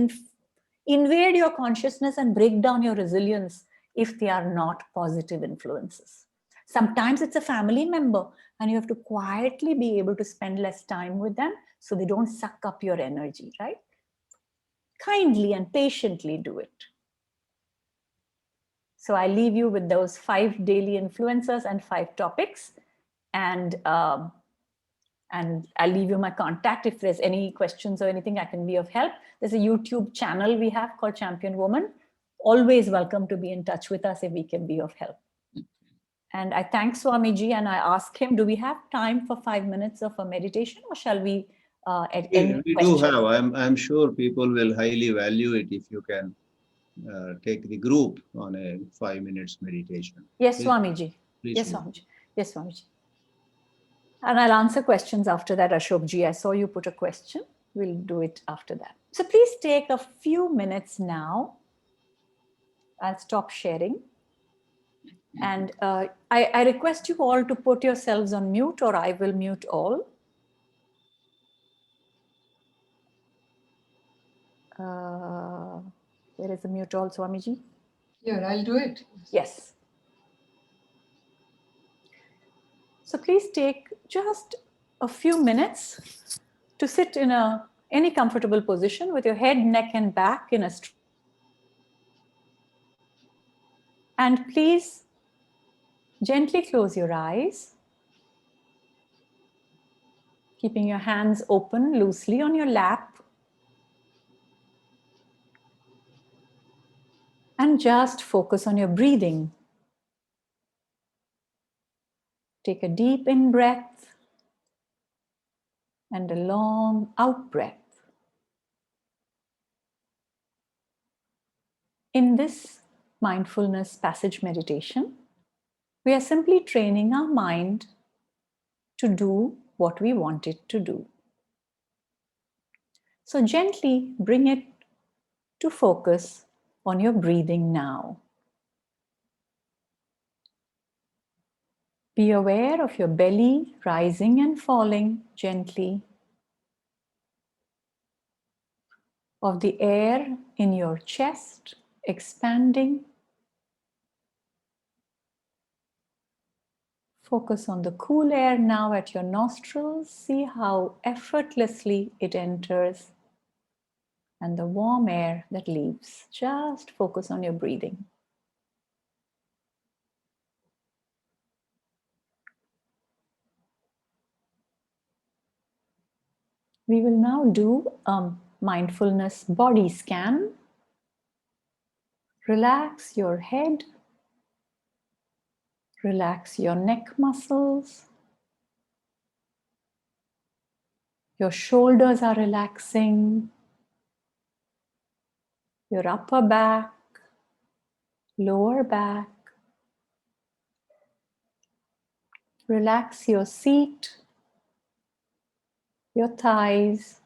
[SPEAKER 2] invade your consciousness and break down your resilience if they are not positive influences. Sometimes it's a family member and you have to quietly be able to spend less time with them so they don't suck up your energy, right? Kindly and patiently do it. So I leave you with those 5 daily influencers and 5 topics. And I'll leave you my contact if there's any questions or anything I can be of help. There's a YouTube channel we have called Champion Woman. Always welcome to be in touch with us if we can be of help. And I thank Swamiji and I ask him, do we have time for 5 minutes of a meditation, or shall we at any
[SPEAKER 6] We
[SPEAKER 2] question?
[SPEAKER 6] do have. I'm sure people will highly value it if you can take the group on a 5 minutes meditation.
[SPEAKER 2] Yes,
[SPEAKER 6] Please-
[SPEAKER 2] Swamiji.
[SPEAKER 6] please
[SPEAKER 2] Yes,
[SPEAKER 6] move.
[SPEAKER 2] Swamiji. Yes, Swamiji. And I'll answer questions after that, Ashokji. I saw you put a question. We'll do it after that. So please take a few minutes now. I'll stop sharing. And I request you all to put yourselves on mute, or I will mute all. Where is the mute all, Swamiji?
[SPEAKER 1] Here, I'll do it.
[SPEAKER 2] Yes. So please take just a few minutes to sit in any comfortable position with your head, neck, and back in a straight. And please gently close your eyes, keeping your hands open loosely on your lap. And just focus on your breathing. Take a deep in breath and a long out breath. In this mindfulness passage meditation, we are simply training our mind to do what we want it to do. So gently bring it to focus on your breathing now. Be aware of your belly rising and falling gently, of the air in your chest expanding. Focus on the cool air now at your nostrils. See how effortlessly it enters, and the warm air that leaves. Just focus on your breathing. We will now do a mindfulness body scan. Relax your head. Relax your neck muscles. Your shoulders are relaxing. Your upper back, lower back. Relax your seat, your thighs.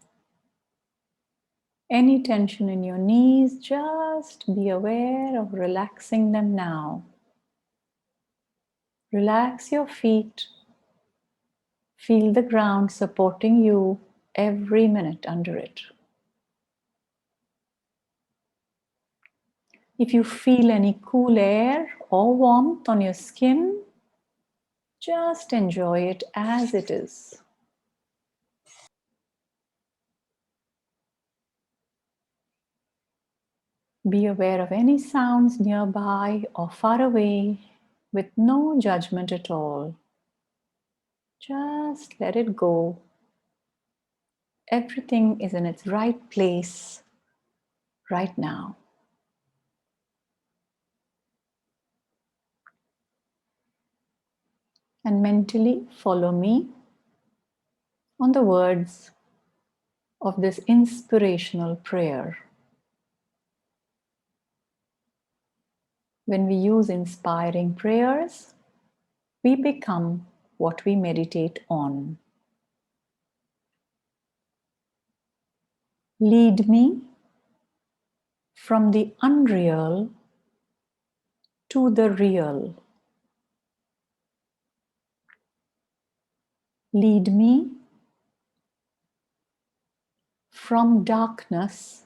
[SPEAKER 2] Any tension in your knees, just be aware of relaxing them now. Relax your feet. Feel the ground supporting you every minute under it. If you feel any cool air or warmth on your skin, just enjoy it as it is. Be aware of any sounds nearby or far away with no judgment at all. Just let it go. Everything is in its right place right now. And mentally follow me on the words of this inspirational prayer. When we use inspiring prayers, we become what we meditate on. Lead me from the unreal to the real. Lead me from darkness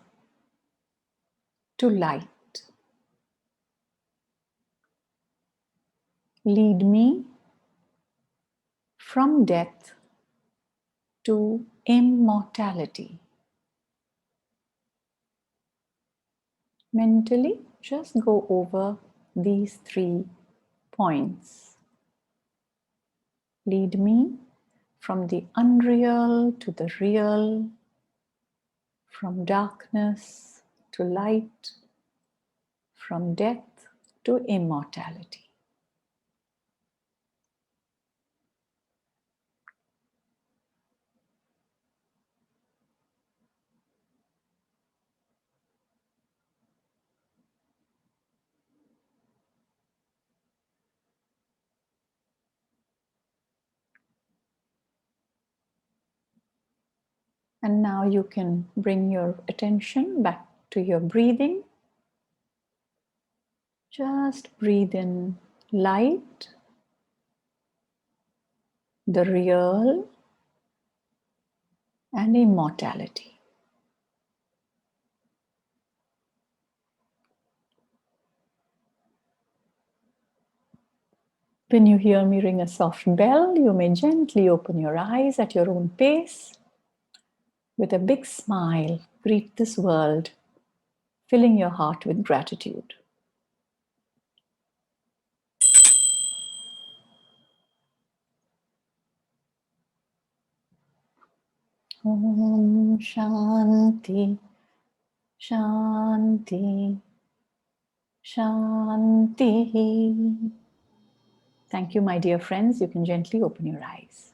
[SPEAKER 2] to light. Lead me from death to immortality. Mentally, just go over these 3 points. Lead me from the unreal to the real, from darkness to light, from death to immortality. And now you can bring your attention back to your breathing. Just breathe in light, the real, and immortality. When you hear me ring a soft bell, you may gently open your eyes at your own pace. With a big smile, greet this world, filling your heart with gratitude. Om Shanti, Shanti, Shanti. Thank you, my dear friends. You can gently open your eyes.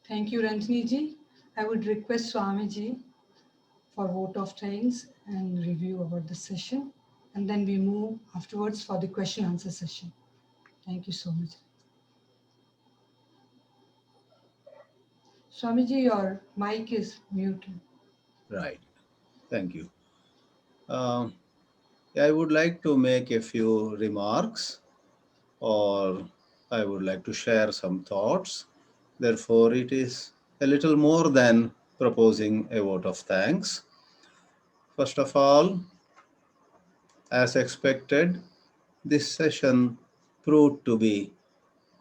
[SPEAKER 1] Thank you, Ranjini ji. I would request Swamiji for vote of thanks and review about the session. And then we move afterwards for the question answer session. Thank you so much. Swamiji, your mic is muted.
[SPEAKER 6] Right. Thank you. I would like to make a few remarks, or I would like to share some thoughts. Therefore, it is a little more than proposing a vote of thanks. First of all, as expected, this session proved to be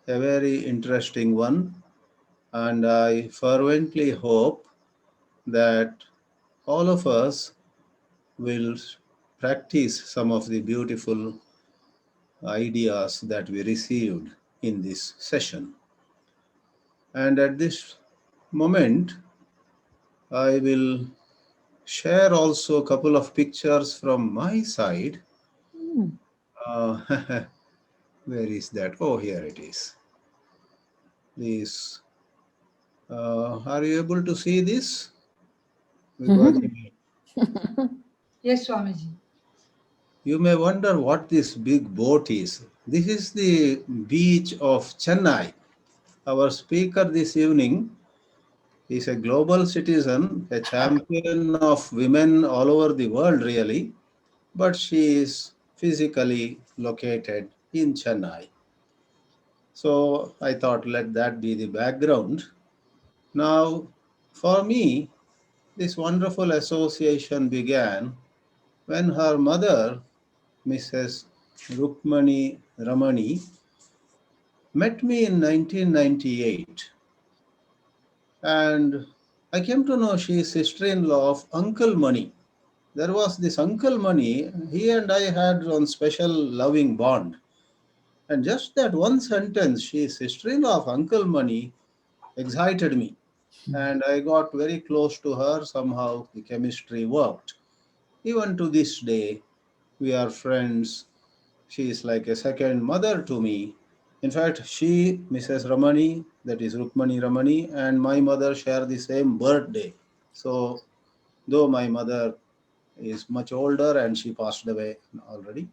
[SPEAKER 6] a very interesting one, and I fervently hope that all of us will practice some of the beautiful ideas that we received in this session. And at this moment, I will share also a couple of pictures from my side. Where is that? Oh, here it is. This. Are you able to see this?
[SPEAKER 1] Yes, Swamiji.
[SPEAKER 6] You may wonder what this big boat is. This is the beach of Chennai. Our speaker this evening is a global citizen, a champion of women all over the world, really, but she is physically located in Chennai. So I thought, let that be the background. Now, for me, this wonderful association began when her mother, Mrs. Rukmani Ramani, met me in 1998. And I came to know she is sister-in-law of Uncle Mani. There was this Uncle Mani, he and I had one special loving bond. And just that one sentence, she is sister-in-law of Uncle Mani, excited me. And I got very close to her. Somehow the chemistry worked. Even to this day, we are friends. She is like a second mother to me. In fact, she, Mrs. Ramani, that is Rukmani Ramani, and my mother share the same birthday. So, though my mother is much older and she passed away already.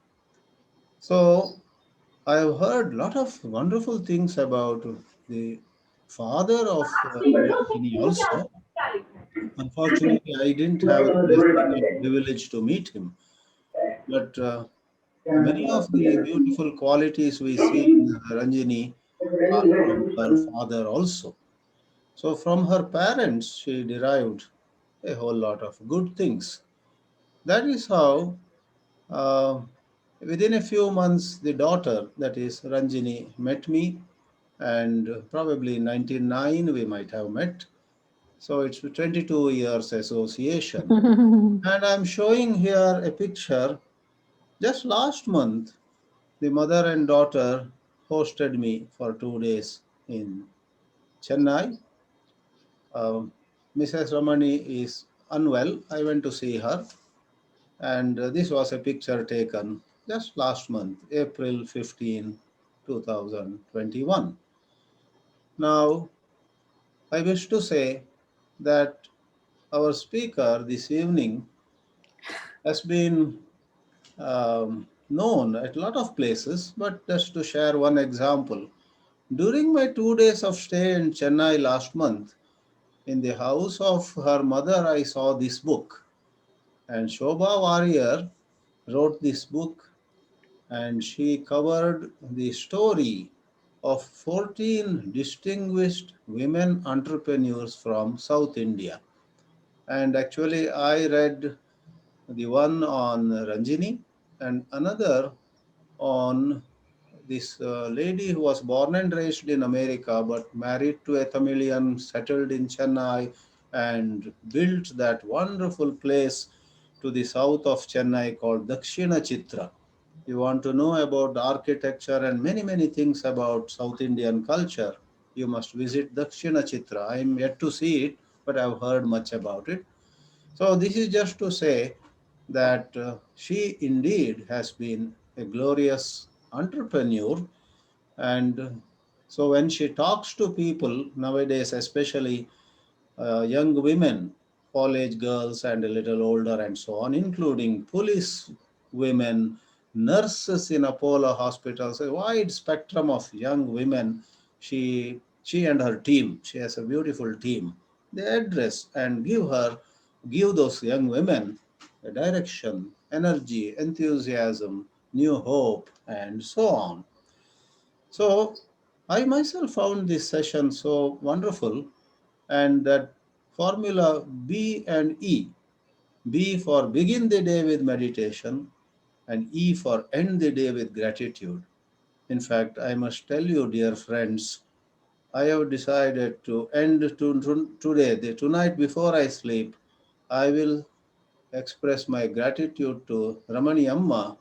[SPEAKER 6] So, I have heard a lot of wonderful things about the father of Rukmini also. Unfortunately, I didn't have the privilege to meet him. But many of the beautiful qualities we see in Ranjini are from her father also. So from her parents, she derived a whole lot of good things. That is how, uh, within a few months, the daughter, that is Ranjini, met me, and probably in 1999 we might have met. So it's 22 years association. And I'm showing here a picture Just last month, the mother and daughter hosted me for 2 days in Chennai. Mrs. Ramani is unwell. I went to see her, and this was a picture taken just last month, April 15, 2021. Now, I wish to say that our speaker this evening has been known at a lot of places, but just to share one example. During my 2 days of stay in Chennai last month, in the house of her mother, I saw this book. And Shobha Warrior wrote this book, and she covered the story of 14 distinguished women entrepreneurs from South India. And actually, I read the one on Ranjini and another on this lady who was born and raised in America but married to a Tamilian, settled in Chennai, and built that wonderful place to the south of Chennai called Dakshina Chitra. You want to know about the architecture and many, many things about South Indian culture, you must visit Dakshina Chitra. I am yet to see it, but I've heard much about it. So this is just to say that she indeed has been a glorious entrepreneur. And so when she talks to people nowadays, especially young women, college girls and a little older and so on, including police women, nurses in Apollo hospitals, a wide spectrum of young women, she and her team, she has a beautiful team. They address and give those young women a direction, energy, enthusiasm, new hope, and so on. So I myself found this session so wonderful, and that formula B and E. B for begin the day with meditation, and E for end the day with gratitude. In fact, I must tell you, dear friends, I have decided to today, tonight before I sleep, I will express my gratitude to Ramani Amma,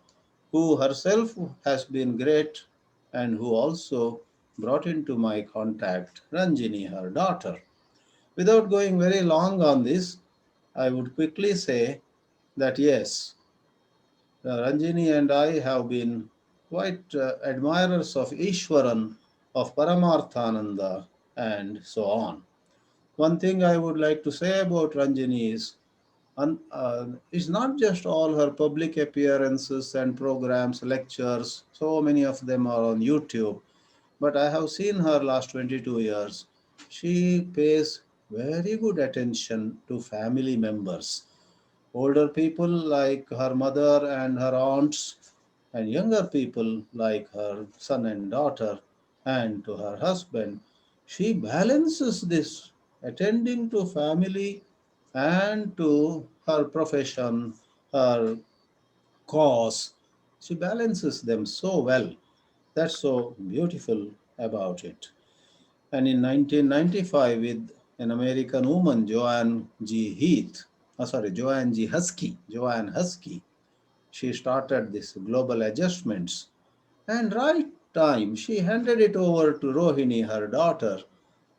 [SPEAKER 6] who herself has been great and who also brought into my contact Ranjini, her daughter. Without going very long on this, I would quickly say that yes, Ranjini and I have been quite admirers of Ishwaran, of Paramarthananda, and so on. One thing I would like to say about Ranjini is not just all her public appearances and programs, lectures, so many of them are on YouTube, but I have seen her last 22 years. She pays very good attention to family members, older people like her mother and her aunts, and younger people like her son and daughter, and to her husband. She balances this, attending to family and to her profession, her cause. She balances them so well. That's so beautiful about it. And in 1995, with an American woman, Joanne Husky, she started this global adjustments. And right time, she handed it over to Rohini, her daughter.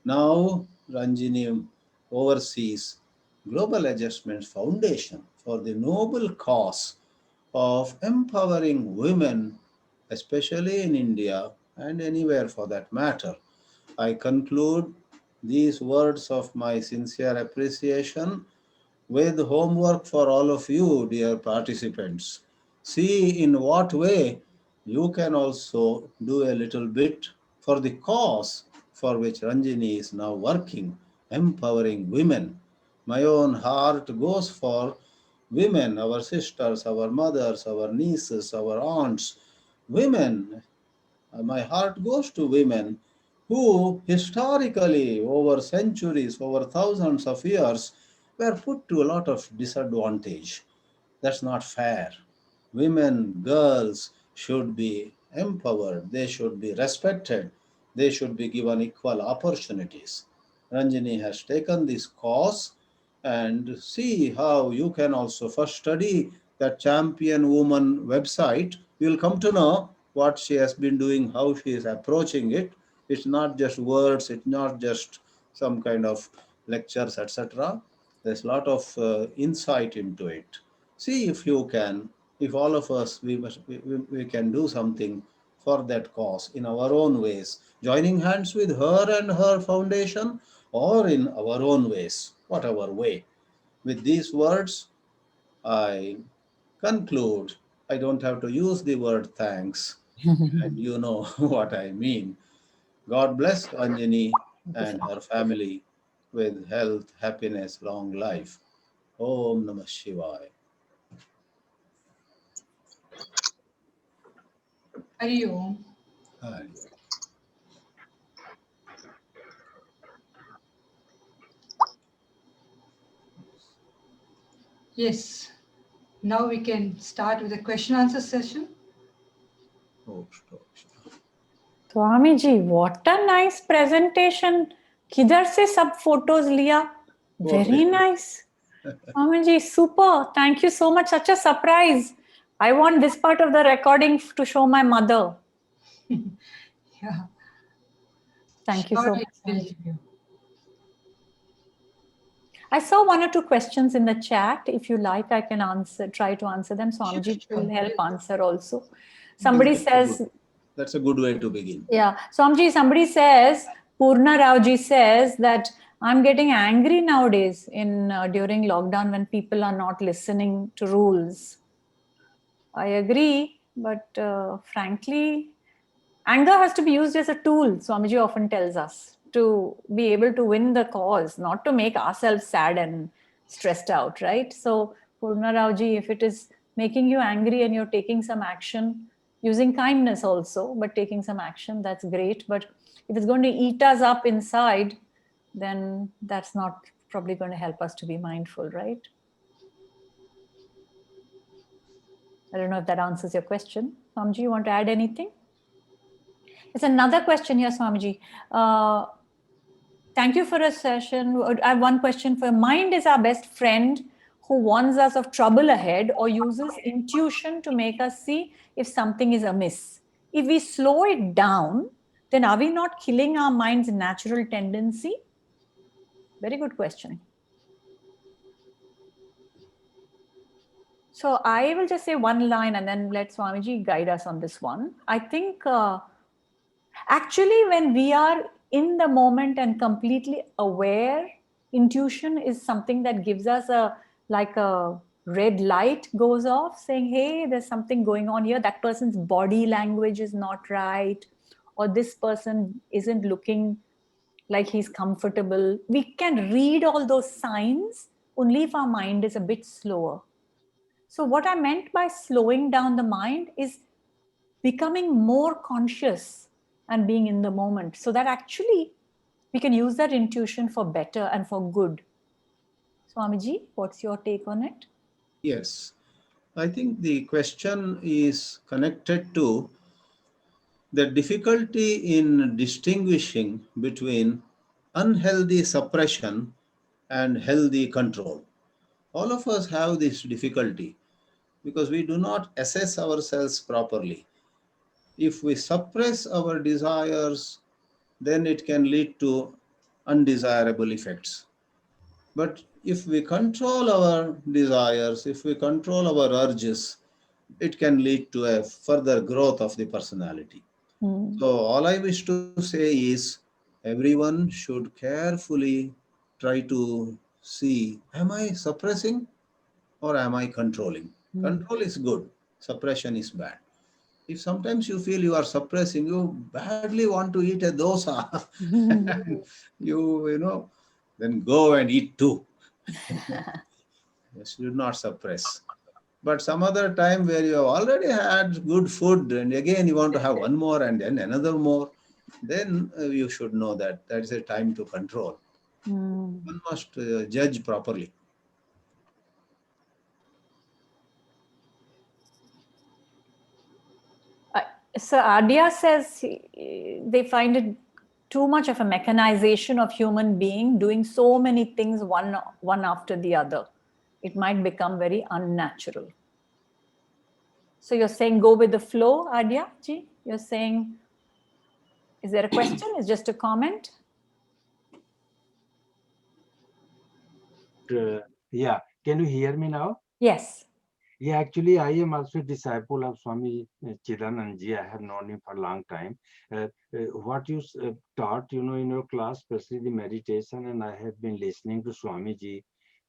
[SPEAKER 6] Now, Ranjini oversees Global Adjustments Foundation for the noble cause of empowering women, especially in India and anywhere for that matter. I conclude these words of my sincere appreciation with homework for all of you, dear participants. See in what way you can also do a little bit for the cause for which Ranjini is now working, empowering women. My own heart goes for women, our sisters, our mothers, our nieces, our aunts, women. My heart goes to women who historically, over centuries, over thousands of years, were put to a lot of disadvantage. That's not fair. Women, girls should be empowered, they should be respected, they should be given equal opportunities. Ranjini has taken this cause, and see how you can also first study that champion woman website, you will come to know what she has been doing, how she is approaching it. It's not just words, it's not just some kind of lectures, etc. There's a lot of insight into it. See if you can, if all of us, we can do something for that cause in our own ways, joining hands with her and her foundation, or in our own ways, whatever way. With these words, I conclude. I don't have to use the word thanks, and you know what I mean. God bless Anjani and her family with health, happiness, long life. Om Namah Shivaya.
[SPEAKER 1] Hari Om.
[SPEAKER 6] Hari.
[SPEAKER 1] Yes. Now we can start with the question answer session.
[SPEAKER 6] Oh, stop.
[SPEAKER 2] Swamiji, what a nice presentation. किधर से सब photos लिया? Very nice. Swamiji, super. Thank you so much. Such a surprise. I want this part of the recording to show my mother.
[SPEAKER 1] Yeah.
[SPEAKER 2] Thank you
[SPEAKER 1] Sure,
[SPEAKER 2] so
[SPEAKER 1] I
[SPEAKER 2] much.
[SPEAKER 1] will
[SPEAKER 2] Swamiji.
[SPEAKER 1] give you.
[SPEAKER 2] I saw one or two questions in the chat. If you like, I can try to answer them. Swamiji
[SPEAKER 1] Sure.
[SPEAKER 2] will help answer also. Somebody says,
[SPEAKER 6] That's a good way to begin.
[SPEAKER 2] yeah, Swamiji, somebody says, Purna Raoji says that I'm getting angry nowadays during lockdown when people are not listening to rules. I agree, but frankly, anger has to be used as a tool, Swamiji often tells us, to be able to win the cause, not to make ourselves sad and stressed out, right? So, Purna Raoji, if it is making you angry and you're taking some action, using kindness also, but taking some action, that's great. But if it's going to eat us up inside, then that's not probably going to help us to be mindful, right? I don't know if that answers your question. Swamiji, you want to add anything? There's another question here, Swamiji. Thank you for a session. I have one question for mind is our best friend who warns us of trouble ahead or uses intuition to make us see if something is amiss. If we slow it down, then are we not killing our mind's natural tendency? Very good question. So I will just say one line and then let Swamiji guide us on this one. I think actually when we are in the moment and completely aware, intuition is something that gives us a red light goes off saying, hey, there's something going on here. That person's body language is not right, or this person isn't looking like he's comfortable. We can read all those signs only if our mind is a bit slower. So what I meant by slowing down the mind is becoming more conscious and being in the moment, so that actually we can use that intuition for better and for good. Swamiji, what's your take on it?
[SPEAKER 6] Yes, I think the question is connected to the difficulty in distinguishing between unhealthy suppression and healthy control. All of us have this difficulty because we do not assess ourselves properly. If we suppress our desires, then it can lead to undesirable effects. But if we control our desires, if we control our urges, it can lead to a further growth of the personality. So all I wish to say is everyone should carefully try to see, am I suppressing or am I controlling? Control is good, suppression is bad. If sometimes you feel you are suppressing, you badly want to eat a dosa, and you know, then go and eat two. You should not suppress. But some other time where you have already had good food and again you want to have one more and then another more, then you should know that that is a time to control. One must judge properly.
[SPEAKER 2] So Adia says they find it too much of a mechanization of human being doing so many things one after the other. It might become very unnatural. So you're saying go with the flow, Adya ji? You're saying, is there a question? Is just a comment?
[SPEAKER 7] Yeah, can you hear me now?
[SPEAKER 2] Yes.
[SPEAKER 7] Yeah, actually, I am also a disciple of Swami Chidananji. I have known him for a long time. What you taught, in your class, especially the meditation, and I have been listening to Swamiji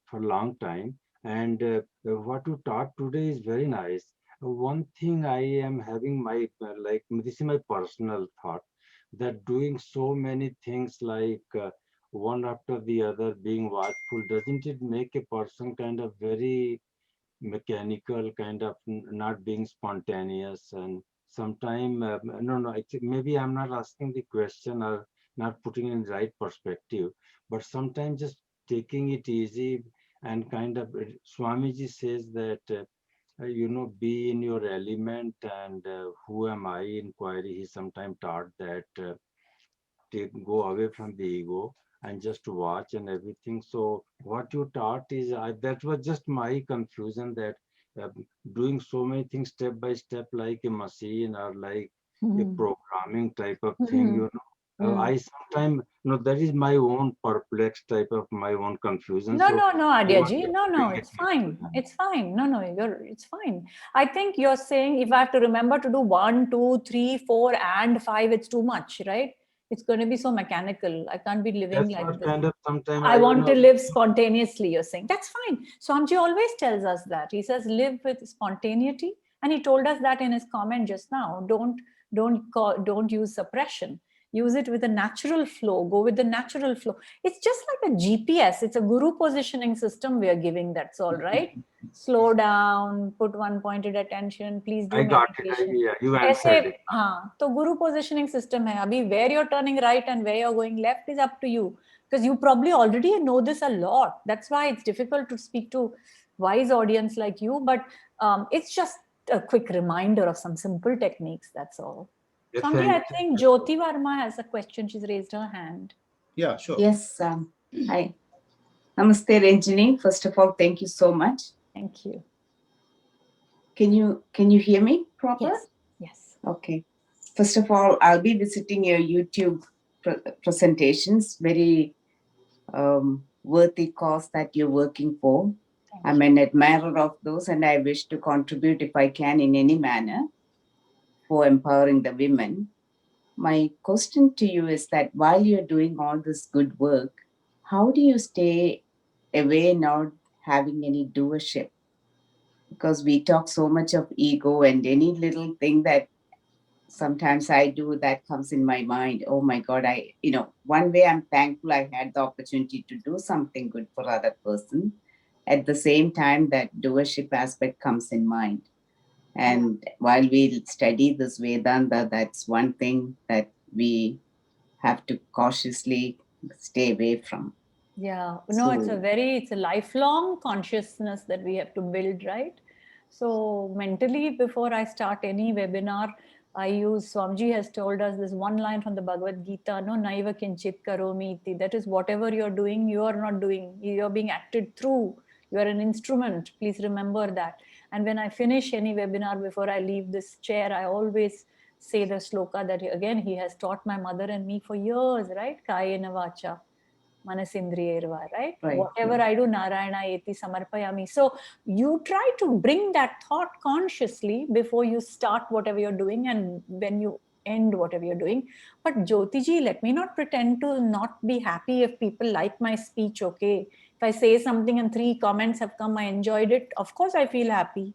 [SPEAKER 7] for a long time. And what you taught today is very nice. One thing I am having this is my personal thought, that doing so many things like one after the other, being watchful, doesn't it make a person kind of very mechanical, kind of not being spontaneous? And sometime no, maybe I'm not asking the question or not putting in the right perspective, but sometimes just taking it easy and kind of Swamiji says that be in your element, and who am I inquiry. He sometimes taught that go away from the ego and just watch and everything. So what you taught is that was just my confusion, that uh, doing so many things step by step like a machine or like a programming type of thing. I sometimes that is my own perplexed type of my own confusion.
[SPEAKER 2] No,
[SPEAKER 7] So
[SPEAKER 2] no,
[SPEAKER 7] I
[SPEAKER 2] Adya
[SPEAKER 7] want
[SPEAKER 2] ji.
[SPEAKER 7] to
[SPEAKER 2] No,
[SPEAKER 7] bring
[SPEAKER 2] it's
[SPEAKER 7] it
[SPEAKER 2] fine.
[SPEAKER 7] into
[SPEAKER 2] It's fine. No, it's fine. I think you're saying if I have to remember to do 1, 2, 3, 4, and 5, it's too much, right? It's going to be so mechanical. I can't be living
[SPEAKER 7] that's
[SPEAKER 2] like
[SPEAKER 7] what
[SPEAKER 2] this.
[SPEAKER 7] kind of sometimes
[SPEAKER 2] I want to live spontaneously, you're saying. That's fine. Swamiji always tells us that. He says, live with spontaneity. And he told us that in his comment just now. Don't use suppression. Use it with a natural flow. Go with the natural flow. It's just like a GPS. It's a guru positioning system we are giving. That's all, right? Slow down, put one pointed attention, please do
[SPEAKER 7] I got
[SPEAKER 2] meditation.
[SPEAKER 7] it. Yeah, you
[SPEAKER 2] ऐसे
[SPEAKER 7] answered it.
[SPEAKER 2] हाँ तो गुरु positioning system है अभी where you're turning right and where you're going left is up to you, because you probably already know this a lot. That's why it's difficult to speak to wise audience like you, but it's just a quick reminder of some simple techniques, that's all.
[SPEAKER 7] Yeah,
[SPEAKER 2] Swamiji, I think Jyoti Varma has a question. She's raised her hand.
[SPEAKER 6] Yeah, sure.
[SPEAKER 8] Yes. Hi. Namaste, Ranjini. First of all, thank you so much.
[SPEAKER 2] Thank you.
[SPEAKER 8] Can you hear me proper?
[SPEAKER 2] Yes.
[SPEAKER 8] Okay. First of all, I'll be visiting your YouTube presentations. Very worthy cause that you're working for. I'm an admirer of those, and I wish to contribute if I can in any manner for empowering the women. My question to you is that while you're doing all this good work, how do you stay away, not having any doership? Because we talk so much of ego, and any little thing that sometimes I do that comes in my mind, oh my God, one way I'm thankful I had the opportunity to do something good for other person. At the same time, that doership aspect comes in mind. And while we study this Vedanta, that's one thing that we have to cautiously stay away from.
[SPEAKER 2] Yeah, no, it's a lifelong consciousness that we have to build, right? So mentally, before I start any webinar, I use, Swamiji has told us this one line from the Bhagavad Gita, no naiva kinchit karomi iti. That is, whatever you're doing, you are not doing. You're being acted through. You are an instrument. Please remember that. And when I finish any webinar, before I leave this chair, I always say the sloka that, again, he has taught my mother and me for years, right? Kayena vacha manasindriyerva, right? Whatever I do, Narayana eti samarpayami. So you try to bring that thought consciously before you start whatever you're doing and when you end whatever you're doing. But Jyotiji, let me not pretend to not be happy if people like my speech, okay? If I say something and 3 comments have come, I enjoyed it, of course I feel happy.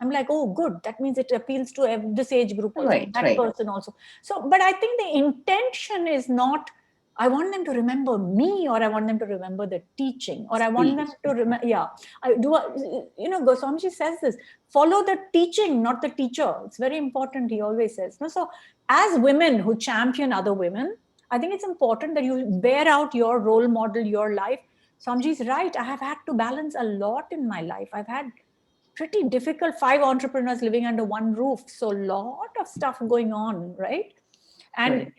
[SPEAKER 2] I'm like, oh, good. That means it appeals to this age group also, person also. So, but I think the intention is not, I want them to remember me, or I want them to remember the teaching, or I want them to remember, Goswamiji says this, follow the teaching, not the teacher. It's very important, he always says. So as women who champion other women, I think it's important that you bear out your role model, your life. Swamiji's right. I have had to balance a lot in my life. I've had pretty difficult 5 entrepreneurs living under one roof. So a lot of stuff going on, right? And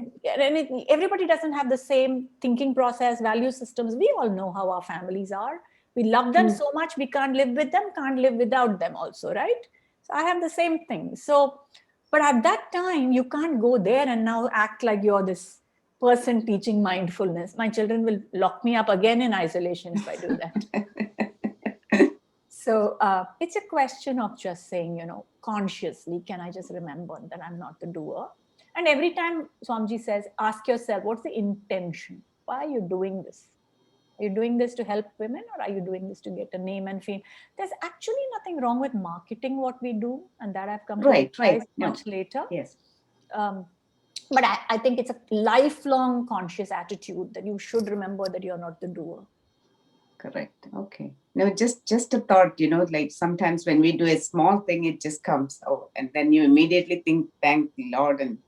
[SPEAKER 2] everybody doesn't have the same thinking process, value systems. We all know how our families are. We love them so much, we can't live with them, can't live without them also, right? So I have the same thing. So, but at that time, you can't go there and now act like you're this person teaching mindfulness. My children will lock me up again in isolation if I do that. So it's a question of just saying, consciously, can I just remember that I'm not the doer? And every time Swamiji says, ask yourself, what's the intention? Why are you doing this? Are you doing this to help women, or are you doing this to get a name and fame? There's actually nothing wrong with marketing what we do, and that I've come to realize much later.
[SPEAKER 8] Yes.
[SPEAKER 2] But I think it's a lifelong conscious attitude that you should remember that you're not the doer.
[SPEAKER 8] Correct. Okay. No, just a thought, like sometimes when we do a small thing, it just comes out, and then you immediately think, thank the Lord, and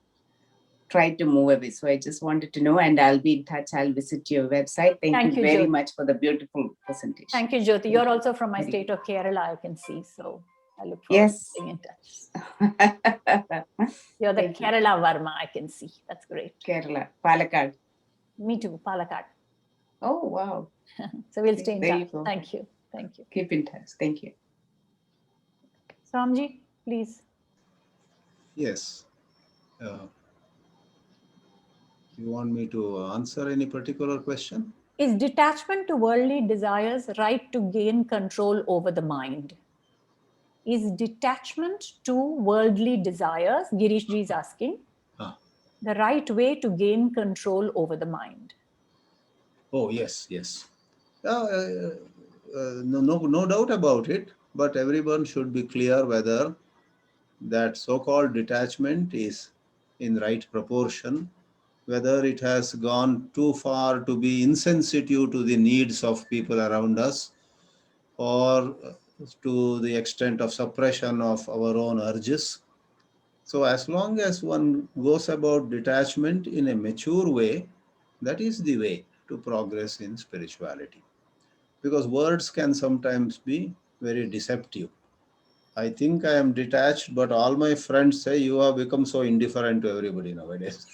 [SPEAKER 8] try to move away. So I just wanted to know, and I'll be in touch. I'll visit your website. Thank you very much for the beautiful presentation.
[SPEAKER 2] Thank you, Jyoti. You're also from my state of Kerala, I can see. So I look forward to staying in touch. You're the Kerala Varma, I can see. That's great.
[SPEAKER 8] Kerala, Palakkad.
[SPEAKER 2] Me too, Palakkad.
[SPEAKER 8] Oh, wow.
[SPEAKER 2] So we'll stay in touch. Thank you. Thank you.
[SPEAKER 8] Keep in touch. Thank you.
[SPEAKER 2] Swamiji, please.
[SPEAKER 6] Yes. You want me to answer any particular question?
[SPEAKER 2] Is detachment to worldly desires right to gain control over the mind? Is detachment to worldly desires, Girish ji is asking, the right way to gain control over the mind?
[SPEAKER 6] Oh, yes, yes. No doubt about it, but everyone should be clear whether that so-called detachment is in right proportion, whether it has gone too far to be insensitive to the needs of people around us, or to the extent of suppression of our own urges. So as long as one goes about detachment in a mature way, that is the way to progress in spirituality. Because words can sometimes be very deceptive. I think I am detached, but all my friends say you have become so indifferent to everybody nowadays.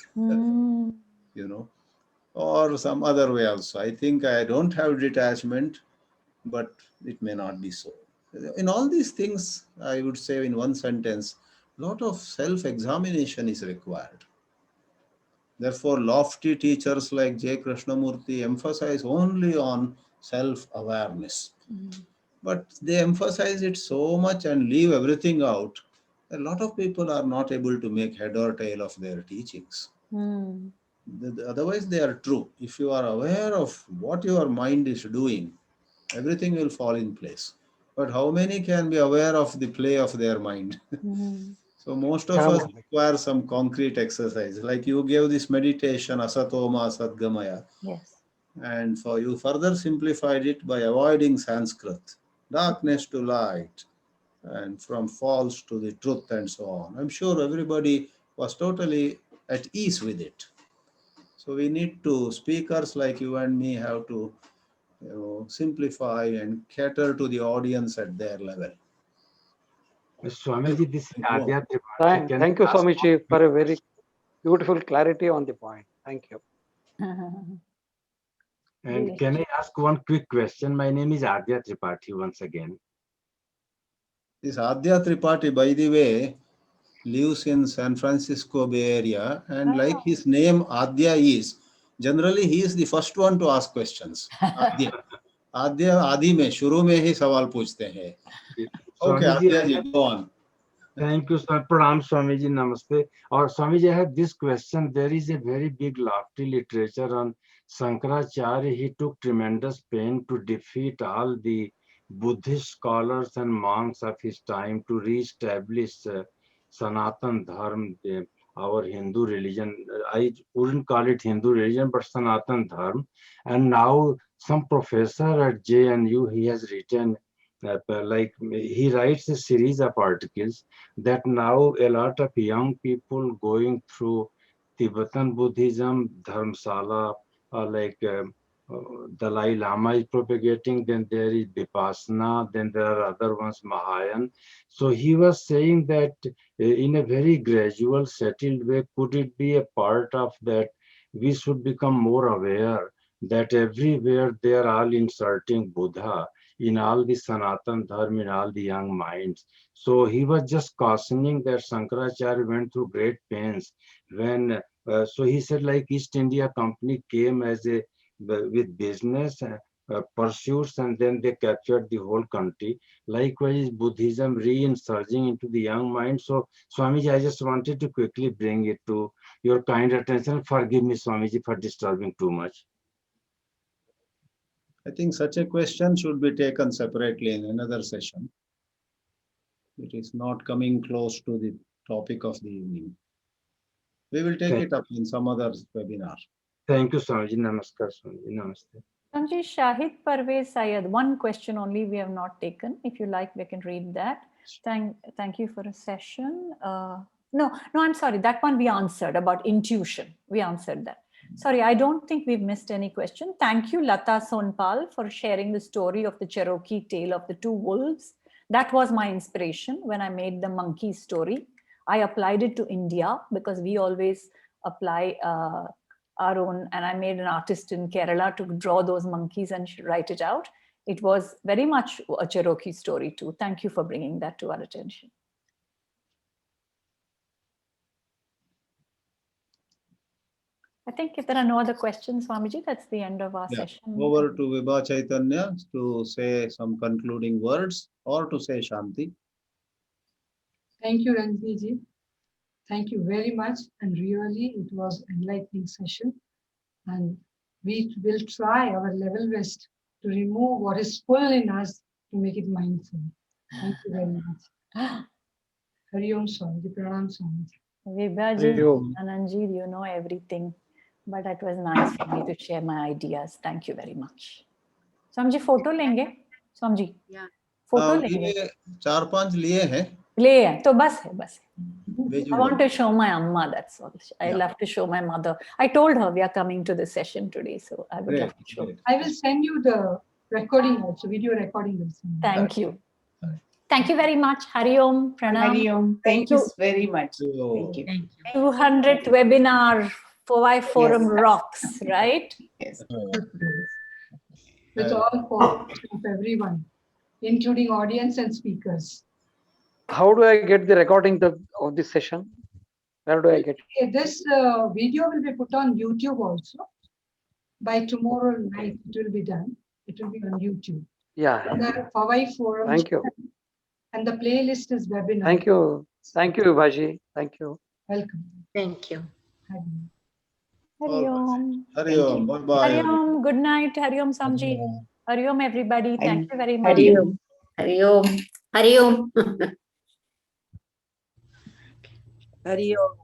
[SPEAKER 6] Or some other way also. I think I don't have detachment, but it may not be so. In all these things, I would say in one sentence, a lot of self-examination is required. Therefore, lofty teachers like J. Krishnamurti emphasize only on self-awareness. But they emphasize it so much and leave everything out. A lot of people are not able to make head or tail of their teachings. Otherwise, they are true. If you are aware of what your mind is doing, everything will fall in place. But how many can be aware of the play of their mind? So most of us require some concrete exercise. Like you gave this meditation, Asatoma Sadgamaya.
[SPEAKER 2] Yes.
[SPEAKER 6] And for you further simplified it by avoiding Sanskrit, darkness to light, and from false to the truth, and so on. I'm sure everybody was totally at ease with it. So we need to, speakers like you and me, have to simplify and cater to the audience at their level.
[SPEAKER 7] Swamiji, this is Adya
[SPEAKER 4] Tripathi. Thank you, Swamiji, for a very beautiful clarity on the point. Thank you.
[SPEAKER 7] And can I ask one quick question? My name is Adya Tripathi once again.
[SPEAKER 6] This Adya Tripathi, by the way, lives in San Francisco Bay Area, and like his name Adya is, generally he is the first one to ask questions. Adya Adi mein, shuru mein hi sawal puchte hain. Okay, Adya ji, go on.
[SPEAKER 7] Thank you, sir. Pranam Swamiji, namaste. Or Swamiji, I have this question. There is a very big lofty literature on Shankaracharya. He took tremendous pain to defeat all the Buddhist scholars and monks of his time to re-establish Sanatan Dharma, our Hindu religion. I wouldn't call it Hindu religion, but Sanatan Dharma. And now some professor at JNU, he has written, he writes a series of articles that now a lot of young people going through Tibetan Buddhism, Dharmsala, Dalai Lama is propagating, then there is Vipassana, then there are other ones, Mahayan. So he was saying that in a very gradual, settled way, could it be a part of that we should become more aware that everywhere they are all inserting Buddha, in all the Sanatan Dharma, in all the young minds. So he was just cautioning that Shankaracharya went through great pains when, so he said, like East India Company came as a, with business pursuits, and then they captured the whole country. Likewise, Buddhism re-insurging into the young mind. So Swamiji, I just wanted to quickly bring it to your kind attention. Forgive me, Swamiji, for disturbing too much.
[SPEAKER 6] I think such a question should be taken separately in another session. It is not coming close to the topic of the evening. We will take it up in some other webinar.
[SPEAKER 7] Thank you, Swamiji. Namaskar, Swamiji. Namaste.
[SPEAKER 2] Swamiji, Shahid Parvez Syed, one question only we have not taken. If you like, we can read that. Thank you for a session. No, I'm sorry. That one we answered about intuition. We answered that. Sorry, I don't think we've missed any question. Thank you, Lata Sonpal, for sharing the story of the Cherokee tale of the two wolves. That was my inspiration when I made the monkey story. I applied it to India because we always apply our own, and I made an artist in Kerala to draw those monkeys and write it out. It was very much a Cherokee story too. Thank you for bringing that to our attention. I think if there are no other questions, Swamiji, that's the end of our session.
[SPEAKER 6] Over to Vibha Chaitanya to say some concluding words or to say Shanti.
[SPEAKER 1] Thank you, Ranjini ji. Thank you very much. And really, it was an enlightening session. And we will try our level best to remove what is full in us to make it mindful. Thank you very much. Hari Om Swamiji, Pranam Swamiji.
[SPEAKER 2] Vibhaji, Anandji, you know everything. But it was nice for me to share my ideas. Thank you very much. Swamiji, photo lenge? Swamiji,
[SPEAKER 5] Yeah.
[SPEAKER 2] photo lenge?
[SPEAKER 6] 4-5 लिए हैं.
[SPEAKER 2] ले हैं, तो बस है, बस
[SPEAKER 6] है.
[SPEAKER 2] I want to show my amma, that's all. I love to show my mother. I told her we are coming to the session today, so I would love to show.
[SPEAKER 1] I will send you the recording also, video recording.
[SPEAKER 2] Thank you. Thank you very much. Hari Om, Pranam.
[SPEAKER 8] Hari Om. Thank you very much. Thank you.
[SPEAKER 2] 200th webinar, Powai Forum rocks, right?
[SPEAKER 8] Yes.
[SPEAKER 1] With all for everyone, including audience and speakers.
[SPEAKER 4] How do I get the recording of this session? Where do I get it?
[SPEAKER 1] This video will be put on YouTube also. By tomorrow night, it will be done. It will be on YouTube.
[SPEAKER 4] Yeah.
[SPEAKER 1] The Powai Forum.
[SPEAKER 4] Thank you.
[SPEAKER 1] And the playlist is webinar.
[SPEAKER 4] Thank you. Thank you, Vibhaji. Thank you.
[SPEAKER 1] Welcome.
[SPEAKER 5] Thank you.
[SPEAKER 2] Hari Om.
[SPEAKER 6] Hari Om. Bye-bye.
[SPEAKER 2] Hari Om. Good night. Hari Om, Samji. Hari Om, everybody. Thank you very much.
[SPEAKER 5] Hari Om. Hari Om. Hari Om.
[SPEAKER 9] Hari Om.